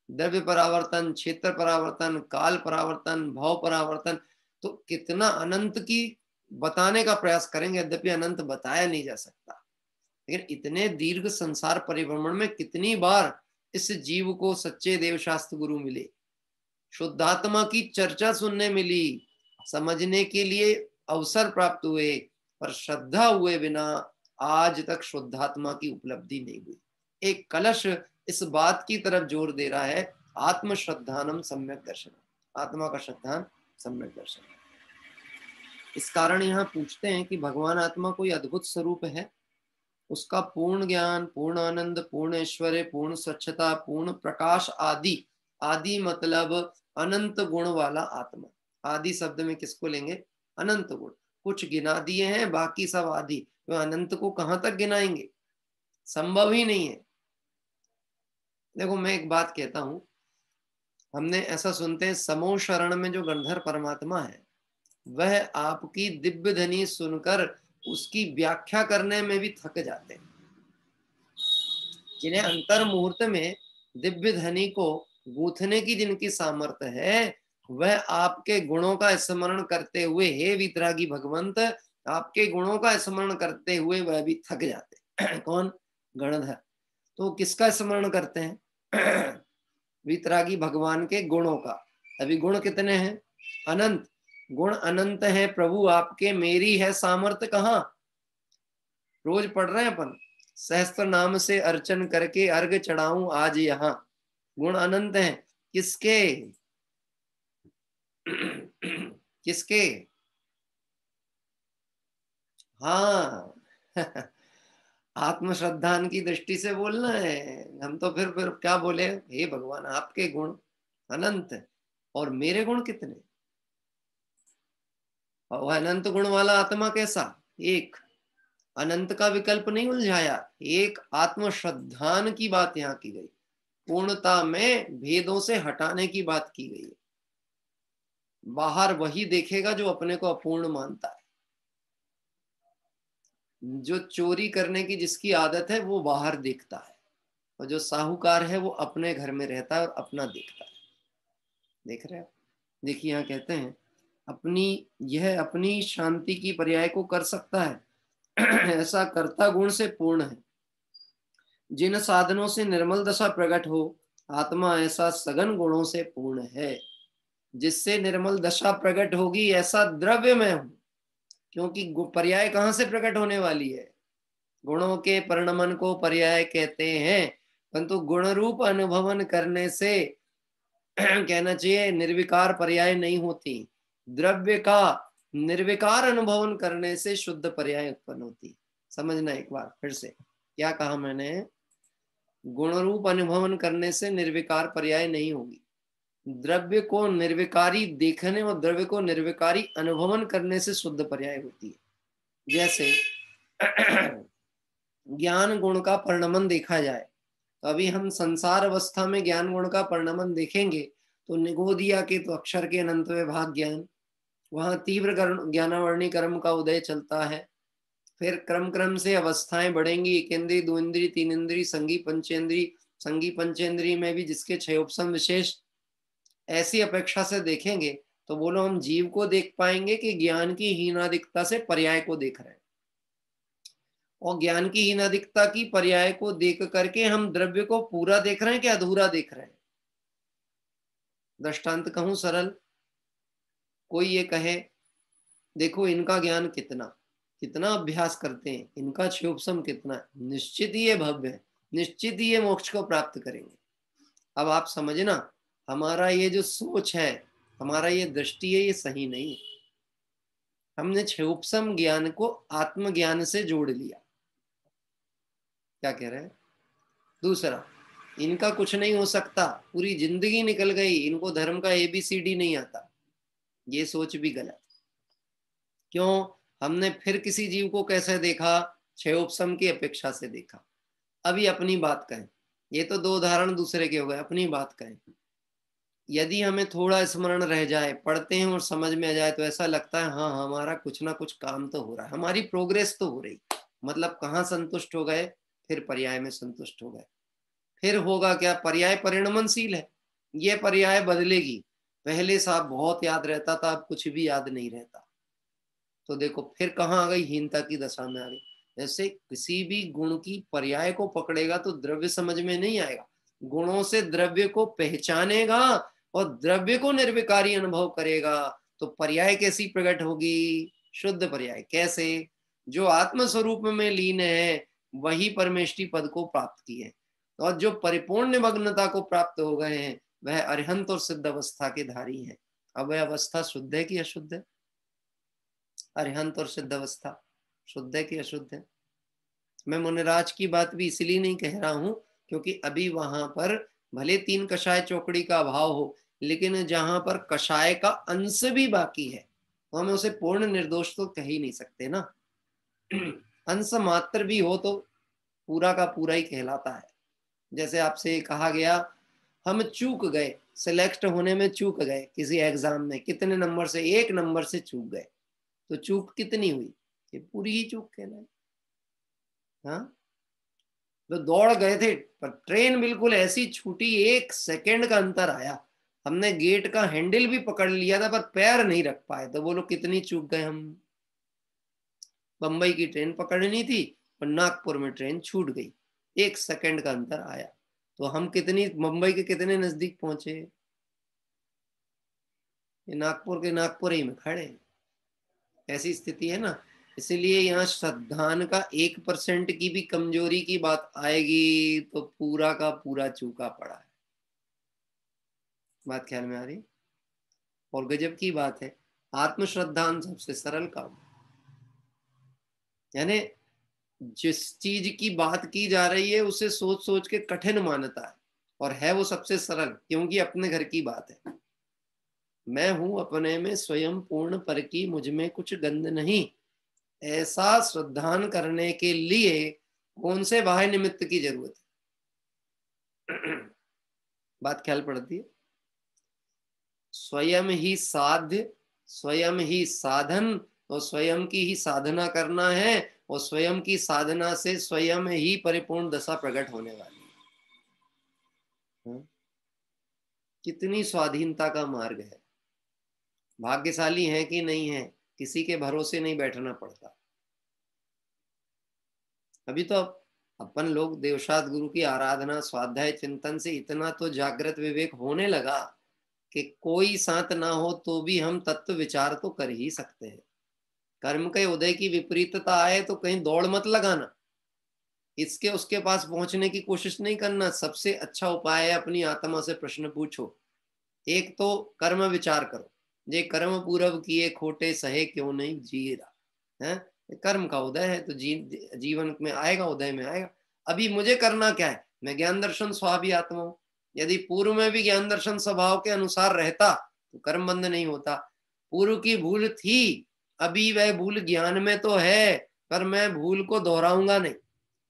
द्रव्य परावर्तन, क्षेत्र परावर्तन, काल परावर्तन, भाव परावर्तन, तो कितना अनंत की बताने का प्रयास करेंगे। यद्यपि अनंत बताया नहीं जा सकता, लेकिन इतने दीर्घ संसार परिभ्रमण में कितनी बार इस जीव को सच्चे देव शास्त्र गुरु मिले, शुद्धात्मा की चर्चा सुनने मिली, समझने के लिए अवसर प्राप्त हुए, पर श्रद्धा हुए बिना आज तक शुद्धात्मा की उपलब्धि नहीं हुई। एक कलश इस बात की तरफ जोर दे रहा है, आत्म श्रद्धानम सम्यक दर्शन, आत्मा का श्रद्धान सम्यक दर्शन। इस कारण यहाँ पूछते हैं कि भगवान आत्मा कोई अद्भुत स्वरूप है, उसका पूर्ण ज्ञान, पूर्ण आनंद, पूर्ण ऐश्वर्य, पूर्ण स्वच्छता, पूर्ण प्रकाश आदि। आदि मतलब अनंत गुण वाला आत्मा। आदि शब्द में किसको लेंगे? अनंत गुण। कुछ गिना दिए हैं, बाकी सब आदि। तो अनंत को कहां तक गिनाएंगे? संभव ही नहीं है। देखो मैं एक बात कहता हूं, हमने ऐसा सुनते हैं, समो शरण में जो गंधर परमात्मा है, वह आपकी दिव्य ध्वनि सुनकर उसकी व्याख्या करने में भी थक जाते हैं। जिन्हें अंतर मुहूर्त में दिव्य ध्वनि को गूंथने की जिनकी सामर्थ्य है, वह आपके गुणों का स्मरण करते हुए, हे वितरागी भगवंत, आपके गुणों का स्मरण करते हुए वह भी थक जाते। कौन? गणधर। तो किसका स्मरण करते हैं? वितरागी भगवान के गुणों का। अभी गुण कितने हैं? अनंत। गुण अनंत है प्रभु आपके, मेरी है सामर्थ्य कहाँ? रोज पढ़ रहे हैं अपन, सहस्त्र नाम से अर्चन करके अर्घ चढ़ाऊं आज यहाँ। गुण अनंत हैं। किसके? किसके? हाँ। आत्मश्रद्धान की दृष्टि से बोलना है। हम तो फिर क्या बोले? हे भगवान आपके गुण अनंत, और मेरे गुण कितने? और अनंत गुण वाला आत्मा कैसा? एक। अनंत का विकल्प नहीं उलझाया, एक आत्म श्रद्धान की बात यहाँ की गई, पूर्णता में भेदों से हटाने की बात की गई है। बाहर वही देखेगा जो अपने को अपूर्ण मानता है। जो चोरी करने की जिसकी आदत है वो बाहर देखता है, और जो साहूकार है वो अपने घर में रहता है और अपना देखता है। देख रहे हो? देखिए यहाँ कहते हैं यह अपनी शांति की पर्याय को कर सकता है ऐसा कर्ता गुण से पूर्ण है। जिन साधनों से निर्मल दशा प्रकट हो, आत्मा ऐसा सघन गुणों से पूर्ण है। जिससे निर्मल दशा प्रकट होगी ऐसा द्रव्य में हूं, क्योंकि पर्याय कहां से प्रकट होने वाली है? गुणों के परिणमन को पर्याय कहते हैं, परंतु गुण रूप अनुभवन करने से कहना चाहिए निर्विकार पर्याय नहीं होती। द्रव्य का निर्विकार अनुभवन करने से शुद्ध पर्याय उत्पन्न होती। समझना एक बार फिर से, क्या कहा मैंने? गुण रूप अनुभवन करने से निर्विकार पर्याय नहीं होगी। द्रव्य को निर्विकारी देखने और द्रव्य को निर्विकारी अनुभवन करने से शुद्ध पर्याय होती है। जैसे ज्ञान गुण का परिणमन देखा जाए, तो अभी हम संसार अवस्था में ज्ञान गुण का परिणमन देखेंगे तो निगोदिया के तो अक्षर के अनंत विभाग ज्ञान, वहां तीव्र ज्ञानावर्णी कर्म का उदय चलता है। फिर क्रम क्रम से अवस्थाएं बढ़ेंगी, एक इंद्री, दो इंद्री, तीन इंद्री, संगी पंचेंद्री, संगी पंचेंद्री में भी जिसके 6 उपसम विशेष, ऐसी अपेक्षा से देखेंगे तो बोलो हम जीव को देख पाएंगे कि ज्ञान की हीनादिकता से पर्याय को देख रहे हैं, और ज्ञान की हीनादिकता की पर्याय को देख करके हम द्रव्य को पूरा देख रहे हैं कि अधूरा देख रहे हैं? दृष्टांत कहूं सरल, कोई ये कहे देखो इनका ज्ञान कितना कितना अभ्यास करते हैं, इनका 6 उपसम कितना है, निश्चित ही ये भव्य है, निश्चित ही ये मोक्ष को प्राप्त करेंगे। अब आप समझना, हमारा ये जो सोच है, हमारा ये दृष्टि है, ये सही नहीं है। हमने 6 उपसम ज्ञान को आत्मज्ञान से जोड़ लिया। क्या कह रहे हैं? दूसरा, इनका कुछ नहीं हो सकता, पूरी जिंदगी निकल गई, इनको धर्म का ABCD नहीं आता। ये सोच भी गलत। क्यों? हमने फिर किसी जीव को कैसे देखा? 6 उपसम की अपेक्षा से देखा। अभी अपनी बात कहें, ये तो 2 उदाहरण दूसरे के हो गए, अपनी बात कहें। यदि हमें थोड़ा स्मरण रह जाए, पढ़ते हैं और समझ में आ जाए, तो ऐसा लगता है हाँ हमारा कुछ ना कुछ काम तो हो रहा है, हमारी प्रोग्रेस तो हो रही। मतलब कहाँ संतुष्ट हो गए? फिर पर्याय में संतुष्ट हो गए। फिर होगा क्या? पर्याय परिणमनशील है, ये पर्याय बदलेगी। पहले साहब बहुत याद रहता था, अब कुछ भी याद नहीं रहता, तो देखो फिर कहाँ आ गई? हीनता की दशा में आ गई। ऐसे किसी भी गुण की पर्याय को पकड़ेगा तो द्रव्य समझ में नहीं आएगा, गुणों से द्रव्य को पहचानेगा और द्रव्य को निर्विकारी अनुभव करेगा, तो पर्याय कैसी प्रकट होगी? शुद्ध पर्याय। कैसे? जो आत्म स्वरूप में लीन है वही परमेष्टि पद को प्राप्त किए, और जो परिपूर्ण निमग्नता को प्राप्त हो गए हैं वह अरिहंत और सिद्ध अवस्था के धारी हैं। अब वह अवस्था शुद्ध है कि अशुद्ध है? अरिहंत और सिद्ध अवस्था शुद्ध है कि अशुद्ध है? मैं मुनिराज की बात भी इसलिए नहीं कह रहा हूं क्योंकि अभी वहां पर भले 3 कषाय चौकड़ी का अभाव हो, लेकिन जहां पर कषाय का अंश भी बाकी है तो हमें उसे पूर्ण निर्दोष तो कह ही नहीं सकते ना। अंश मात्र भी हो तो पूरा का पूरा ही कहलाता है। जैसे आपसे कहा गया हम चूक गए, सिलेक्ट होने में चूक गए किसी एग्जाम में, कितने नंबर से? 1 नंबर से चूक गए, तो चूक कितनी हुई? ये पूरी ही चूक कहना है। हाँ, तो दौड़ गए थे पर ट्रेन बिल्कुल ऐसी छूटी, 1 सेकंड का अंतर आया, हमने गेट का हैंडल भी पकड़ लिया था पर पैर नहीं रख पाए, तो बोलो कितनी चूक गए हम। बंबई की ट्रेन पकड़नी थी और नागपुर में ट्रेन छूट गई, 1 सेकंड का अंतर आया, तो हम कितनी मुंबई के कितने नजदीक पहुंचे? ये नागपुर के नागपुर ही में खड़े। ऐसी स्थिति है ना। इसलिए यहाँ श्रद्धान का 1% की भी कमजोरी की बात आएगी तो पूरा का पूरा चूका पड़ा है। बात ख्याल में आ रही? और गजब की बात है, आत्मश्रद्धान सबसे सरल काम, यानी जिस चीज की बात की जा रही है उसे सोच सोच के कठिन मानता है, और है वो सबसे सरल, क्योंकि अपने घर की बात है। मैं हूं अपने में स्वयं पूर्ण, पर की मुझ में कुछ गंध नहीं, ऐसा श्रद्धान करने के लिए कौन से बाह्य निमित्त की जरूरत है? बात ख्याल पड़ती है। स्वयं ही साध्य, स्वयं ही साधन और स्वयं की ही साधना करना है, और स्वयं की साधना से स्वयं ही परिपूर्ण दशा प्रकट होने वाली है। कितनी स्वाधीनता का मार्ग है। भाग्यशाली है कि नहीं है, किसी के भरोसे नहीं बैठना पड़ता। अभी तो अपन लोग देवशाद गुरु की आराधना, स्वाध्याय, चिंतन से इतना तो जागृत विवेक होने लगा कि कोई साथ ना हो तो भी हम तत्व विचार तो कर ही सकते हैं। कर्म के उदय की विपरीतता आए तो कहीं दौड़ मत लगाना, इसके उसके पास पहुंचने की कोशिश नहीं करना। सबसे अच्छा उपाय है अपनी आत्मा से प्रश्न पूछो। एक तो कर्म विचार करो, जे कर्म पूर्व किए खोटे सहे क्यों नहीं जी रहा है। कर्म का उदय है तो जीवन में आएगा, उदय में आएगा। अभी मुझे करना क्या है? मैं ज्ञान दर्शन स्वाभी आत्मा हूं। यदि पूर्व में भी ज्ञान दर्शन स्वभाव के अनुसार रहता तो कर्म बंध नहीं होता। पूर्व की भूल थी, अभी वह भूल ज्ञान में तो है, पर मैं भूल को दोहराऊंगा नहीं।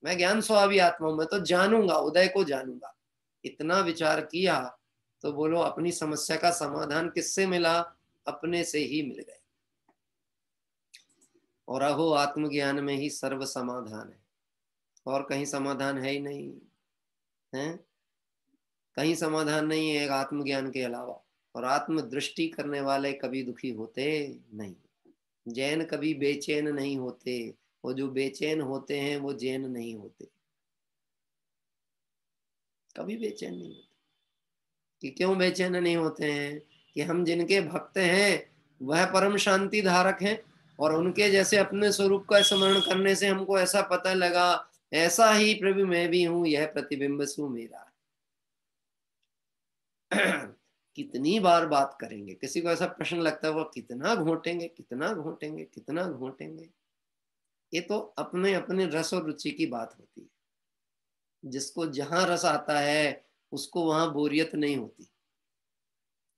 मैं ज्ञान स्वाभी आत्मा हूं, मैं तो जानूंगा, उदय को जानूंगा। इतना विचार किया तो बोलो अपनी समस्या का समाधान किससे मिला? अपने से ही मिल गए। और अहो आत्मज्ञान में ही सर्व समाधान है, और कहीं समाधान है ही नहीं है। कहीं समाधान नहीं है आत्मज्ञान के अलावा। और आत्म दृष्टि करने वाले कभी दुखी होते नहीं। जैन कभी बेचैन नहीं होते, वो जो बेचैन होते हैं वो जैन नहीं होते। कभी बेचैन नहीं होते। कि क्यों बेचैन नहीं होते हैं? कि हम जिनके भक्त हैं वह परम शांति धारक हैं, और उनके जैसे अपने स्वरूप का स्मरण करने से हमको ऐसा पता लगा ऐसा ही प्रभु मैं भी हूं, यह प्रतिबिंब सु मेरा। कितनी बार बात करेंगे? किसी को ऐसा प्रश्न लगता है वो कितना घोटेंगे, कितना घोटेंगे, कितना घोटेंगे? ये तो अपने अपने रस और रुचि की बात होती है। जिसको जहां रस आता है उसको वहां बोरियत नहीं होती।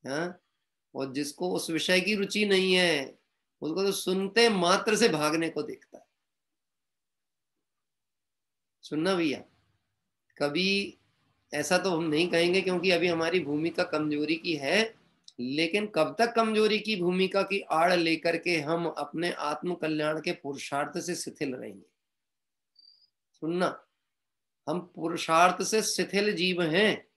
हाँ, और जिसको उस विषय की रुचि नहीं है उसको तो सुनते मात्र से भागने को देखता है। सुनना भैया, कभी ऐसा तो हम नहीं कहेंगे क्योंकि अभी हमारी भूमिका कमजोरी की है, लेकिन कब तक कमजोरी की भूमिका की आड़ लेकर के हम अपने आत्म कल्याण के पुरुषार्थ से शिथिल रहेंगे? सुनना, हम पुरुषार्थ से शिथिल जीव हैं,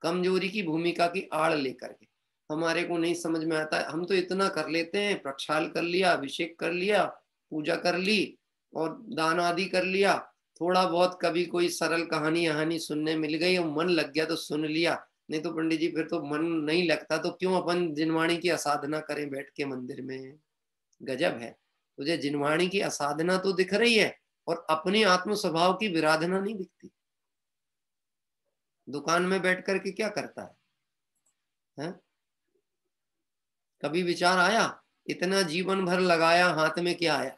कमजोरी की भूमिका की आड़ लेकर के। हमारे को नहीं समझ में आता है, हम तो इतना कर लेते हैं, प्रक्षाल कर लिया, अभिषेक कर लिया, पूजा कर ली और दान आदि कर लिया, थोड़ा बहुत कभी कोई सरल कहानी यहानी सुनने मिल गई और मन लग गया तो सुन लिया, नहीं तो पंडित जी फिर तो मन नहीं लगता तो क्यों अपन जिनवाणी की असाधना करें बैठ के मंदिर में? गजब है, तुझे जिनवाणी की असाधना तो दिख रही है और अपनी आत्म स्वभाव की विराधना नहीं दिखती। दुकान में बैठ करके क्या करता है? कभी विचार आया इतना जीवन भर लगाया, हाथ में क्या आया?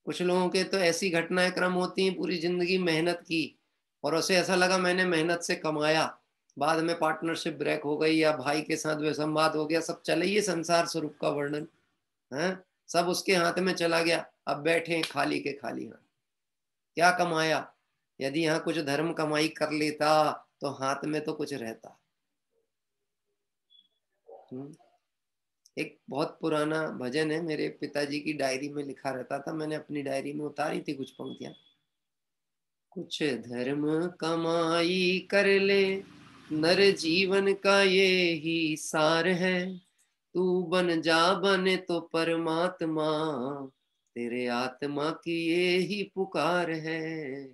कुछ लोगों के तो ऐसी घटनाएं क्रम होती हैं, पूरी जिंदगी मेहनत की और उसे ऐसा लगा मैंने मेहनत से कमाया, बाद में पार्टनरशिप ब्रेक हो गई या भाई के साथ विसंवाद हो गया, सब चले ही संसार स्वरूप का वर्णन है, सब उसके हाथ में चला गया। अब बैठे खाली के खाली हाथ। क्या कमाया? यदि यहाँ कुछ धर्म कमाई कर लेता तो हाथ में तो कुछ रहता। एक बहुत पुराना भजन है, मेरे पिताजी की डायरी में लिखा रहता था, मैंने अपनी डायरी में उतारी थी कुछ पंक्तियां। कुछ धर्म कमाई कर ले, नर जीवन का ये ही सार है, तू बन जा बने तो परमात्मा, तेरे आत्मा की ये ही पुकार है।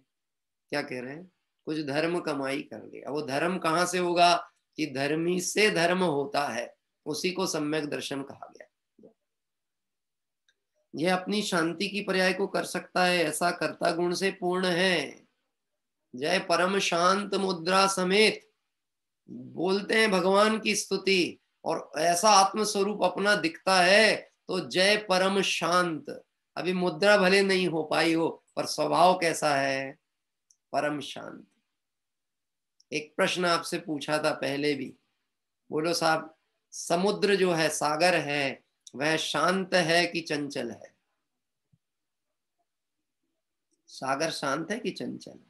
क्या कह रहे हैं? कुछ धर्म कमाई कर ले। अब वो धर्म कहाँ से होगा? कि धर्मी से धर्म होता है, उसी को सम्यक दर्शन कहा गया। यह अपनी शांति की पर्याय को कर सकता है, ऐसा कर्ता गुण से पूर्ण है। जय परम शांत मुद्रा समेत बोलते हैं भगवान की स्तुति, और ऐसा आत्मस्वरूप अपना दिखता है तो जय परम शांत। अभी मुद्रा भले नहीं हो पाई हो पर स्वभाव कैसा है? परम शांत। एक प्रश्न आपसे पूछा था पहले भी, बोलो साहब, समुद्र जो है, सागर है, वह शांत है कि चंचल है? सागर शांत है कि चंचल है?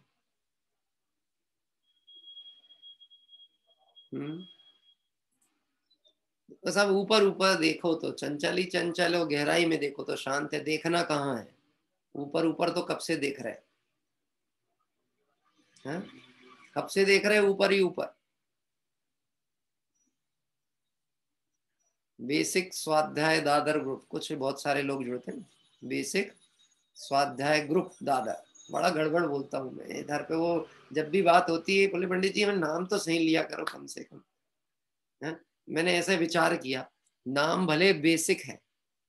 तो सब ऊपर ऊपर देखो तो चंचल ही चंचल हो, गहराई में देखो तो शांत है। देखना कहाँ है? ऊपर ऊपर तो कब से देख रहे हैं? कब से देख रहे हैं ऊपर ही ऊपर? बेसिक स्वाध्याय दादर ग्रुप, कुछ बहुत सारे लोग जुड़ते हैं। बेसिक स्वाध्याय ग्रुप दादर, बड़ा गड़बड़ बोलता हूँ मैं इधर पे। वो जब भी बात होती है बोले पंडित जी हमें नाम तो सही लिया करो कम से कम। है? मैंने ऐसे विचार किया, नाम भले बेसिक है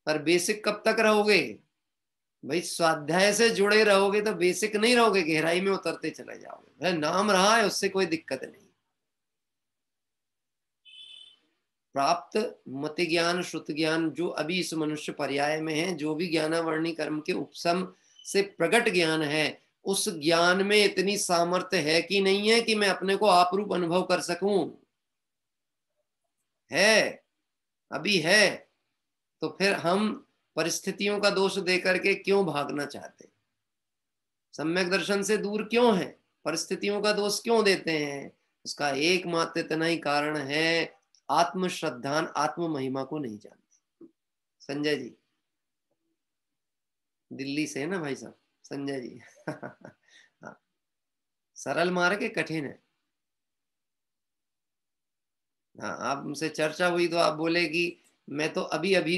पर बेसिक कब तक रहोगे भाई? स्वाध्याय से जुड़े रहोगे तो बेसिक नहीं रहोगे, गहराई में उतरते चले जाओगे। भले नाम रहा है उससे कोई दिक्कत नहीं। प्राप्त मति ज्ञान श्रुत ज्ञान जो अभी इस मनुष्य पर्याय में है, जो भी ज्ञानावर्णी कर्म के उपसम से प्रकट ज्ञान है, उस ज्ञान में इतनी सामर्थ्य है कि नहीं है कि मैं अपने को आपरूप अनुभव कर सकूं? है, अभी है। तो फिर हम परिस्थितियों का दोष देकर के क्यों भागना चाहते? सम्यक दर्शन से दूर क्यों है? परिस्थितियों का दोष क्यों देते हैं? उसका एकमात्र इतना ही कारण है, आत्म श्रद्धान आत्म महिमा को नहीं जानते। संजय जी दिल्ली से है ना भाई साहब? संजय जी हाँ, सरल मार्ग है कठिन है। हाँ, आपसे चर्चा हुई तो आप बोले कि मैं तो अभी अभी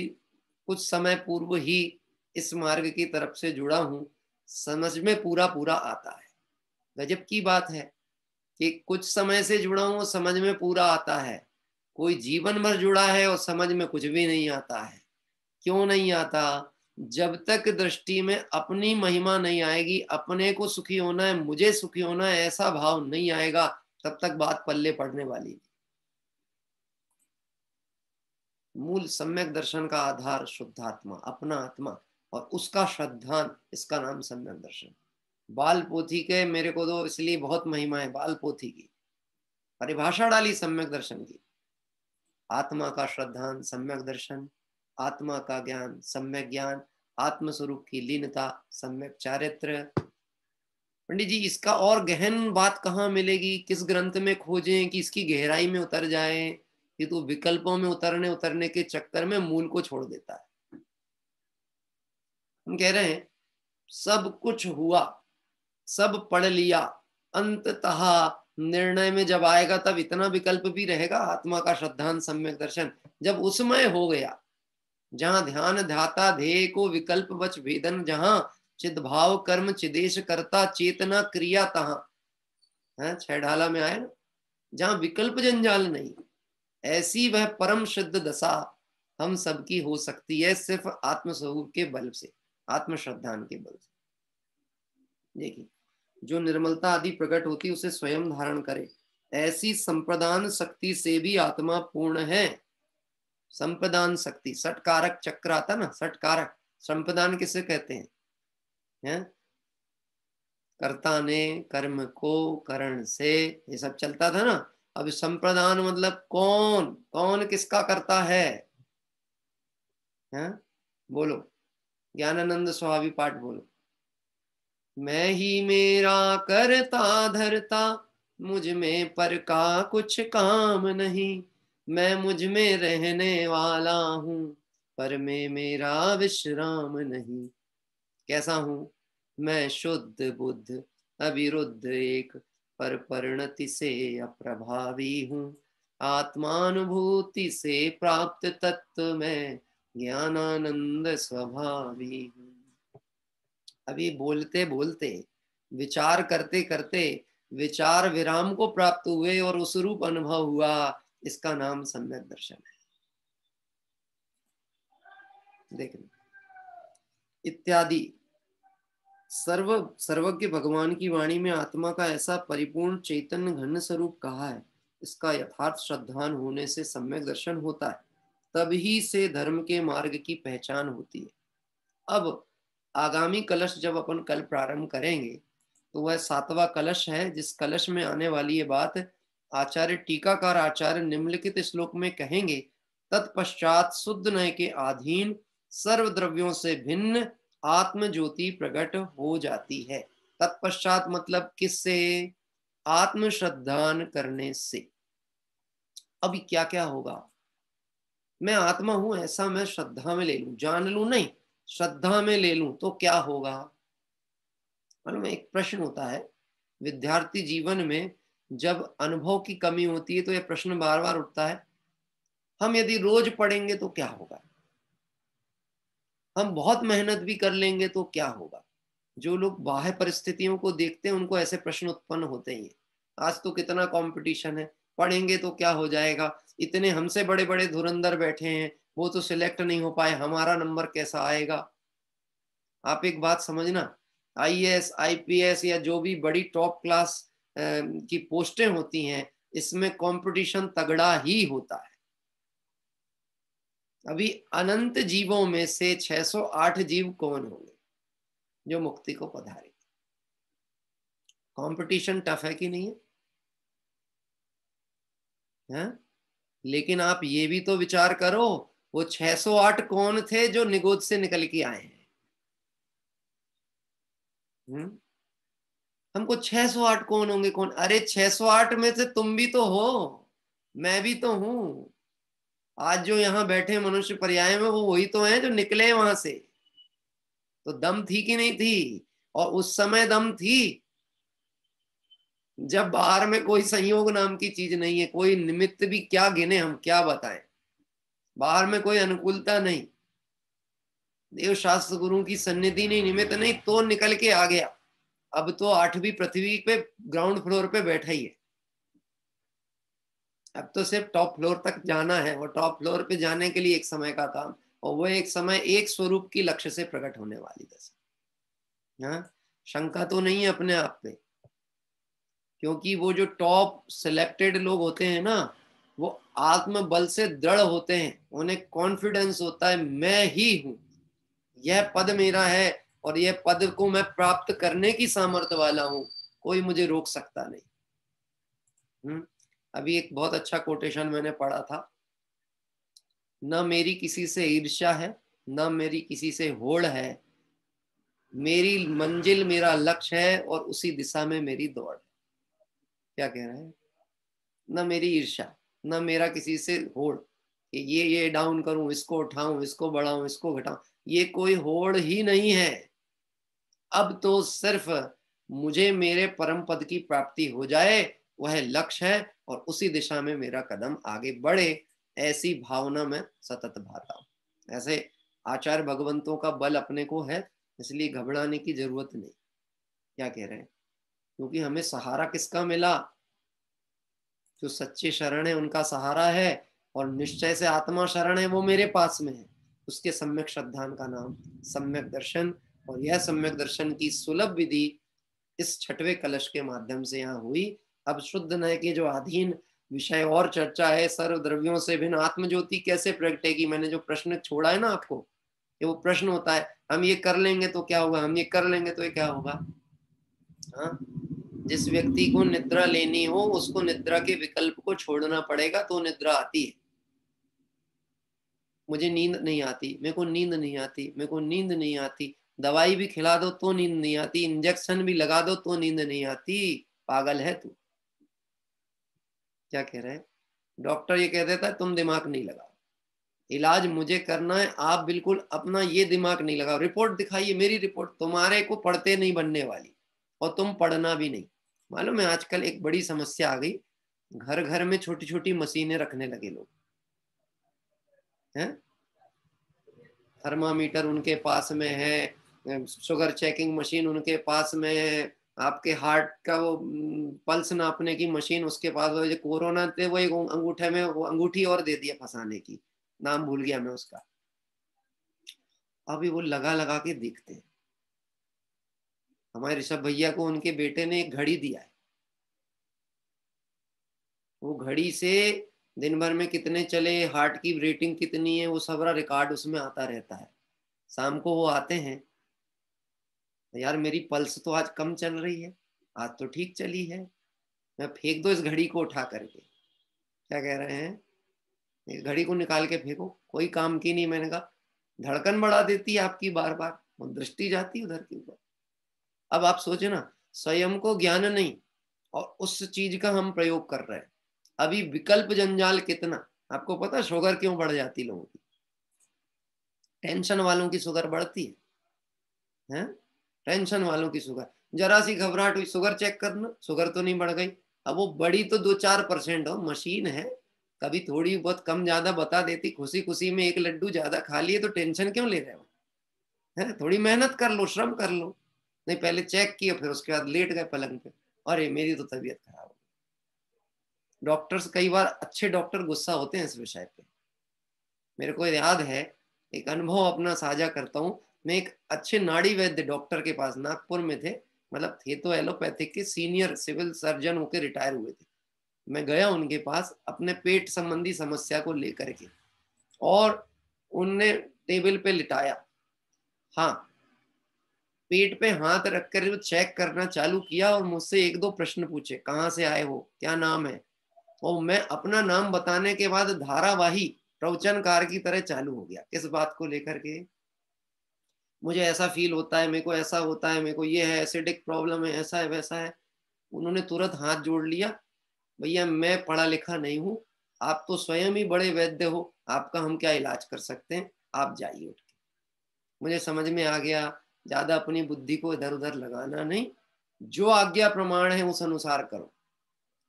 कुछ समय पूर्व ही इस मार्ग की तरफ से जुड़ा हूं, समझ में पूरा पूरा आता है। गजब की बात है कि कुछ समय से जुड़ा हूं, समझ में पूरा आता है। कोई जीवन भर जुड़ा है और समझ में कुछ भी नहीं आता है। क्यों नहीं आता? जब तक दृष्टि में अपनी महिमा नहीं आएगी, अपने को सुखी होना है, मुझे सुखी होना है, ऐसा भाव नहीं आएगा, तब तक बात पल्ले पड़ने वाली नहीं। मूल सम्यक दर्शन का आधार शुद्धात्मा, अपना आत्मा, और उसका श्रद्धान, इसका नाम सम्यक दर्शन। बाल पोथी के मेरे को तो इसलिए बहुत महिमा है, बाल पोथी की परिभाषा डाली सम्यक दर्शन की। आत्मा का श्रद्धान सम्यक दर्शन, आत्मा का ज्ञान सम्यक ज्ञान, आत्म स्वरूप की लीनता सम्यक चारित्र। पंडित जी इसका और गहन बात कहाँ मिलेगी? किस ग्रंथ में खोजें कि इसकी गहराई में उतर जाए? ये तो विकल्पों में उतरने के चक्कर में मूल को छोड़ देता है। हम कह रहे हैं सब कुछ हुआ, सब पढ़ लिया, अंततः निर्णय में जब आएगा तब इतना विकल्प भी रहेगा? आत्मा का श्रद्धान सम्यक दर्शन जब उसमय हो गया, जहां ध्यान ध्याता ध्येय को विकल्प वच भेदन, जहां चिद्भाव कर्म चिदेश करता चेतना क्रिया तहां, छह ढाला में आया ना, जहां विकल्प जंजाल नहीं, ऐसी वह परम शुद्ध दशा हम सबकी हो सकती है सिर्फ आत्मस्वरूप के बल से, आत्म श्रद्धान के बल से। देखिए जो निर्मलता आदि प्रकट होती उसे स्वयं धारण करे, ऐसी संप्रदान शक्ति से भी आत्मा पूर्ण है। संप्रदान शक्ति, सटकारक चक्र आता ना, सटकारक संप्रदान किसे कहते हैं? कर्ता ने कर्म को करण से, ये सब चलता था ना। अब संप्रदान मतलब कौन कौन किसका करता है? बोलो, ज्ञानानंद स्वामी पाठ बोलो। मैं ही मेरा करता धरता, मुझ में पर का कुछ काम नहीं, मैं मुझ में रहने वाला हूं, पर में मेरा विश्राम नहीं। कैसा हूं मैं? शुद्ध बुद्ध अविरुद्ध एक, पर परिणति से अप्रभावी हूं, आत्मानुभूति से प्राप्त तत्व में ज्ञानानंद स्वभावी हूं। अभी बोलते बोलते, विचार करते करते विचार विराम को प्राप्त हुए और उस रूप अनुभव हुआ, इसका नाम सम्यक दर्शन है। देखना इत्यादि सर्वज्ञ भगवान की वाणी में आत्मा का ऐसा परिपूर्ण चैतन्य घन स्वरूप कहा है, इसका यथार्थ श्रद्धान होने से सम्यक दर्शन होता है, तभी से धर्म के मार्ग की पहचान होती है। अब आगामी कलश जब अपन कल प्रारंभ करेंगे तो वह 7वां कलश है, जिस कलश में आने वाली ये बात आचार्य टीकाकार आचार्य निम्नलिखित श्लोक में कहेंगे तत्पश्चात शुद्ध नय के अधीन सर्व द्रव्यों से भिन्न आत्म ज्योति प्रकट हो जाती है। तत्पश्चात मतलब किससे? आत्म श्रद्धान करने से। अभी क्या क्या होगा? मैं आत्मा हूं ऐसा मैं श्रद्धा में ले लूं, जान लूं नहीं, श्रद्धा में ले लूं तो क्या होगा? मालूम है, एक प्रश्न होता है विद्यार्थी जीवन में, जब अनुभव की कमी होती है तो यह प्रश्न बार बार उठता है, हम यदि रोज पढ़ेंगे तो क्या होगा? हम बहुत मेहनत भी कर लेंगे तो क्या होगा? जो लोग बाह्य परिस्थितियों को देखते हैं उनको ऐसे प्रश्न उत्पन्न होते ही हैं। आज तो कितना कंपटीशन है, पढ़ेंगे तो क्या हो जाएगा? इतने हमसे बड़े बड़े धुरंधर बैठे हैं, वो तो सिलेक्ट नहीं हो पाए, हमारा नंबर कैसा आएगा? आप एक बात समझना, आईएएस आईपीएस या जो भी बड़ी टॉप क्लास की पोस्टें होती हैं, इसमें कंपटीशन तगड़ा ही होता है। अभी अनंत जीवों में से 608 जीव कौन होंगे जो मुक्ति को पधारे? कंपटीशन टफ है कि नहीं है? हैं? लेकिन आप ये भी तो विचार करो, वो 608 कौन थे जो निगोद से निकल के आए हैं? हमको 608 कौन होंगे? कौन? अरे 608 में से तुम भी तो हो, मैं भी तो हूं। आज जो यहाँ बैठे मनुष्य पर्याय में वो वही तो हैं जो निकले वहां से। तो दम थी कि नहीं थी? और उस समय दम थी जब बाहर में कोई संयोग नाम की चीज नहीं है, कोई निमित्त भी क्या गिने, हम क्या बताएं, बाहर में कोई अनुकूलता नहीं, देव शास्त्र गुरु की सन्निधि नहीं, निमित्त नहीं, तो निकल के आ गया। अब तो 8वीं पृथ्वी पे ग्राउंड फ्लोर पे बैठा ही है। अब तो सिर्फ टॉप फ्लोर तक जाना है, और टॉप फ्लोर पे जाने के लिए एक समय का काम, और वो एक समय एक स्वरूप की लक्ष्य से प्रकट होने वाली दशा। हाँ, शंका तो नहीं है अपने आप पे, क्योंकि वो जो टॉप सिलेक्टेड लोग होते हैं ना, वो आत्म बल से दृढ़ होते हैं, उन्हें कॉन्फिडेंस होता है मैं ही हूं, यह पद मेरा है और यह पद को मैं प्राप्त करने की सामर्थ्य वाला हूं, कोई मुझे रोक सकता नहीं। अभी एक बहुत अच्छा कोटेशन मैंने पढ़ा था, न मेरी किसी से ईर्ष्या है, न मेरी किसी से होड़ है, मेरी मंजिल मेरा लक्ष्य है और उसी दिशा में मेरी दौड़। क्या कह रहे हैं? न मेरी ईर्ष्या, न मेरा किसी से होड़ कि ये डाउन करूं, इसको उठाऊं, इसको बढ़ाऊं, इसको घटाऊं, ये कोई होड़ ही नहीं है। अब तो सिर्फ मुझे मेरे परम पद की प्राप्ति हो जाए, वह लक्ष्य है, और उसी दिशा में मेरा कदम आगे बढ़े, ऐसी भावना में सतत भाता हूं। ऐसे आचार्य भगवंतों का बल अपने को है, इसलिए घबराने की जरूरत नहीं। क्या कह रहे हैं? क्योंकि हमें सहारा किसका मिला? जो सच्चे शरण है उनका सहारा है, और निश्चय से आत्मा शरण है वो मेरे पास में है। उसके सम्यक श्रद्धान का नाम सम्यक दर्शन, और यह सम्यक दर्शन की सुलभ विधि इस 6वें कलश के माध्यम से यहाँ हुई। अब शुद्ध नय के जो अधीन विषय और चर्चा है, सर्व द्रव्यों से भिन्न आत्म ज्योति कैसे प्रगटेगी। मैंने जो प्रश्न छोड़ा है ना आपको, ये वो प्रश्न होता है, हम ये कर लेंगे तो क्या होगा, हम ये कर लेंगे तो ये क्या होगा। हाँ, जिस व्यक्ति को निद्रा लेनी हो उसको निद्रा के विकल्प को छोड़ना पड़ेगा तो निद्रा आती है। मुझे नींद नहीं आती, मेरे को नींद नहीं आती, मेरे को नींद नहीं आती, दवाई भी खिला दो तो नींद नहीं आती, इंजेक्शन भी लगा दो तो नींद नहीं आती, पागल है तू। क्या कह रहे हैं? डॉक्टर ये कह देता है तुम दिमाग नहीं लगाओ, इलाज मुझे करना है, आप बिल्कुल अपना ये दिमाग नहीं लगाओ, रिपोर्ट दिखाइए, मेरी रिपोर्ट, तुम्हारे को पढ़ते नहीं बनने वाली, और तुम पढ़ना भी नहीं। मालूम है आजकल एक बड़ी समस्या आ गई, घर घर में छोटी छोटी मशीनें रखने लगे लोग हैं। थर्मामीटर उनके पास में है, शुगर चेकिंग मशीन उनके पास में है, आपके हार्ट का वो पल्स नापने की मशीन उसके पास है। जो कोरोना थे वो एक अंगूठे में वो अंगूठी और दे दिया फंसाने की, नाम भूल गया मैं उसका। अभी वो लगा लगा के देखते हैं। हमारे ऋषभ भैया को उनके बेटे ने एक घड़ी दिया है, वो घड़ी से दिन भर में कितने चले, हार्ट की रेटिंग कितनी है, वो सबरा रिकॉर्ड उसमें आता रहता है। शाम को वो आते हैं, यार मेरी पल्स तो आज कम चल रही है, आज तो ठीक चली है, मैं फेंक दो इस घड़ी को उठा करके। क्या कह रहे हैं? इस घड़ी को निकाल के फेंको, कोई काम की नहीं। मैंने कहा धड़कन बढ़ा देती है आपकी बार बार, वो दृष्टि जाती उधर के ऊपर। अब आप सोचे ना, स्वयं को ज्ञान नहीं और उस चीज का हम प्रयोग कर रहे हैं। अभी विकल्प जंजाल कितना, आपको पता शुगर क्यों बढ़ जाती लोगों की? टेंशन वालों की शुगर बढ़ती है? टेंशन वालों की शुगर, जरा सी घबराहट हुई शुगर चेक करना, शुगर तो नहीं बढ़ गई। अब वो बड़ी तो 2-4% हो, मशीन है, कभी थोड़ी बहुत कम ज्यादा बता देती। खुशी खुशी में एक लड्डू ज्यादा खा लिए तो टेंशन क्यों ले रहे हो? है, थोड़ी मेहनत कर लो, श्रम कर लो। नहीं, पहले चेक किया, फिर उसके बाद लेट गए पलंग पे, अरे मेरी तो तबीयत खराब हो। डॉक्टर्स, कई बार अच्छे डॉक्टर गुस्सा होते हैं इस विषय पे। मेरे को याद है, एक अनुभव अपना साझा करता हूँ। मैं एक अच्छे नाड़ी वैद्य डॉक्टर के पास, नागपुर में थे, मतलब थे तो एलोपैथिक के सीनियर सिविल सर्जन होकर रिटायर हुए थे। मैं गया उनके पास अपने पेट संबंधी समस्या को लेकर के, और उनने टेबल पे लिटाया, हाँ, पेट पे हाथ रखकर वो चेक करना चालू किया और मुझसे 1-2 प्रश्न पूछे, कहाँ से आए हो, क्या नाम है? और मैं अपना नाम बताने के बाद धारावाही प्रवचनकार की तरह चालू हो गया। किस बात को लेकर के? मुझे ऐसा फील होता है, मेरे को ऐसा होता है, मेरे को ये है, एसिडिक प्रॉब्लम है, ऐसा है वैसा है। उन्होंने तुरंत हाथ जोड़ लिया, भैया मैं पढ़ा लिखा नहीं हूँ, आप तो स्वयं ही बड़े वैद्य हो, आपका हम क्या इलाज कर सकते हैं, आप जाइए उठ के। मुझे समझ में आ गया, ज्यादा अपनी बुद्धि को इधर उधर लगाना नहीं, जो आज्ञा प्रमाण है उस अनुसार करो।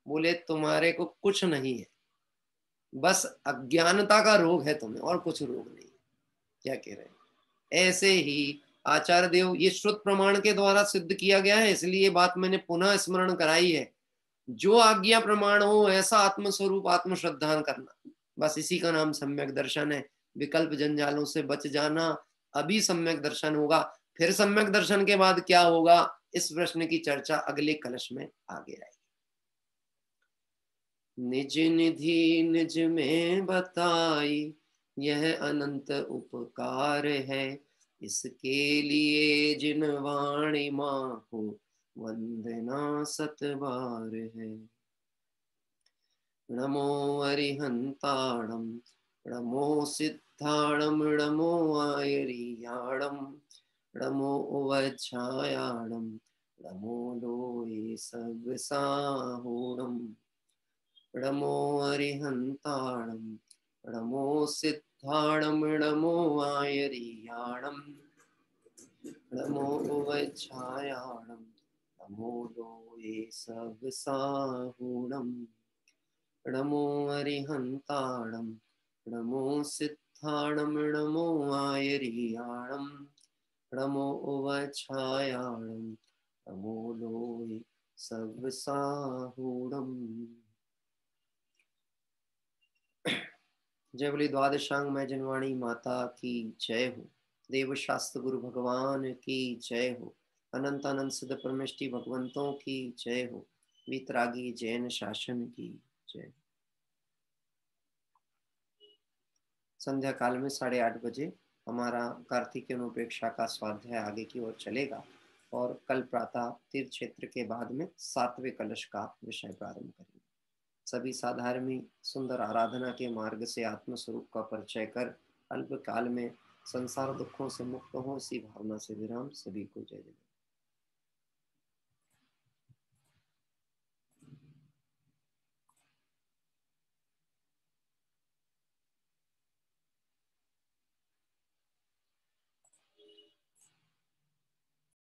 बोले तुम्हारे को कुछ नहीं है, बस अज्ञानता का रोग है तुम्हें, और कुछ रोग नहीं है। क्या कह रहे हैं? ऐसे ही आचार्य देव, ये श्रुत प्रमाण के द्वारा सिद्ध किया गया है, इसलिए बात मैंने पुनः स्मरण कराई है। जो आज्ञा प्रमाण हो ऐसा आत्मस्वरूप आत्म श्रद्धान करना, बस इसी का नाम सम्यक दर्शन है। विकल्प जंजालों से बच जाना, अभी सम्यक दर्शन होगा। फिर सम्यक दर्शन के बाद क्या होगा, इस प्रश्न की चर्चा अगले कलश में आगे आएगी। निज निधि निज में बताई, यह अनंत उपकार है, इसके लिए जिन वाणी माहु वंदना सतबार है। नमो अरिहंताणम, नमो सिद्धाणम, नमो आयरियाणम, नमो उवच्छायाणम, नमो लोये सब साहूणम। नमो अरिहंताणम, नमो सिद्धाणम, नमो आयरियाणम, नमो उवच्छायाणम, नमो लोये सब साहूणम। नमो अरिहंताणम, नमो सिद्धाणम, नमो आयरियाणम, नमो उवच्छायाणम, नमो लोये सब साहूणम। जय बोली द्वादशांग मैं जनवाणी माता की जय हो। देव शास्त्र गुरु भगवान की जय हो। अनंत अनंत सिद्ध परमेष्टि भगवंतों की जय हो। वितरागी जैन शासन की जय। संध्या काल में 8:30 बजे हमारा कार्तिक अनुपेक्षा का स्वाध्याय आगे की ओर चलेगा, और कल प्रातः तीर्थ क्षेत्र के बाद में 7वें कलश का विषय प्रारंभ करेंगे। सभी साधार्मी सुंदर आराधना के मार्ग से आत्मस्वरूप का परिचय कर अल्प काल में संसार दुखों से मुक्त हो, इसी भावना से विराम। सभी को जय जय।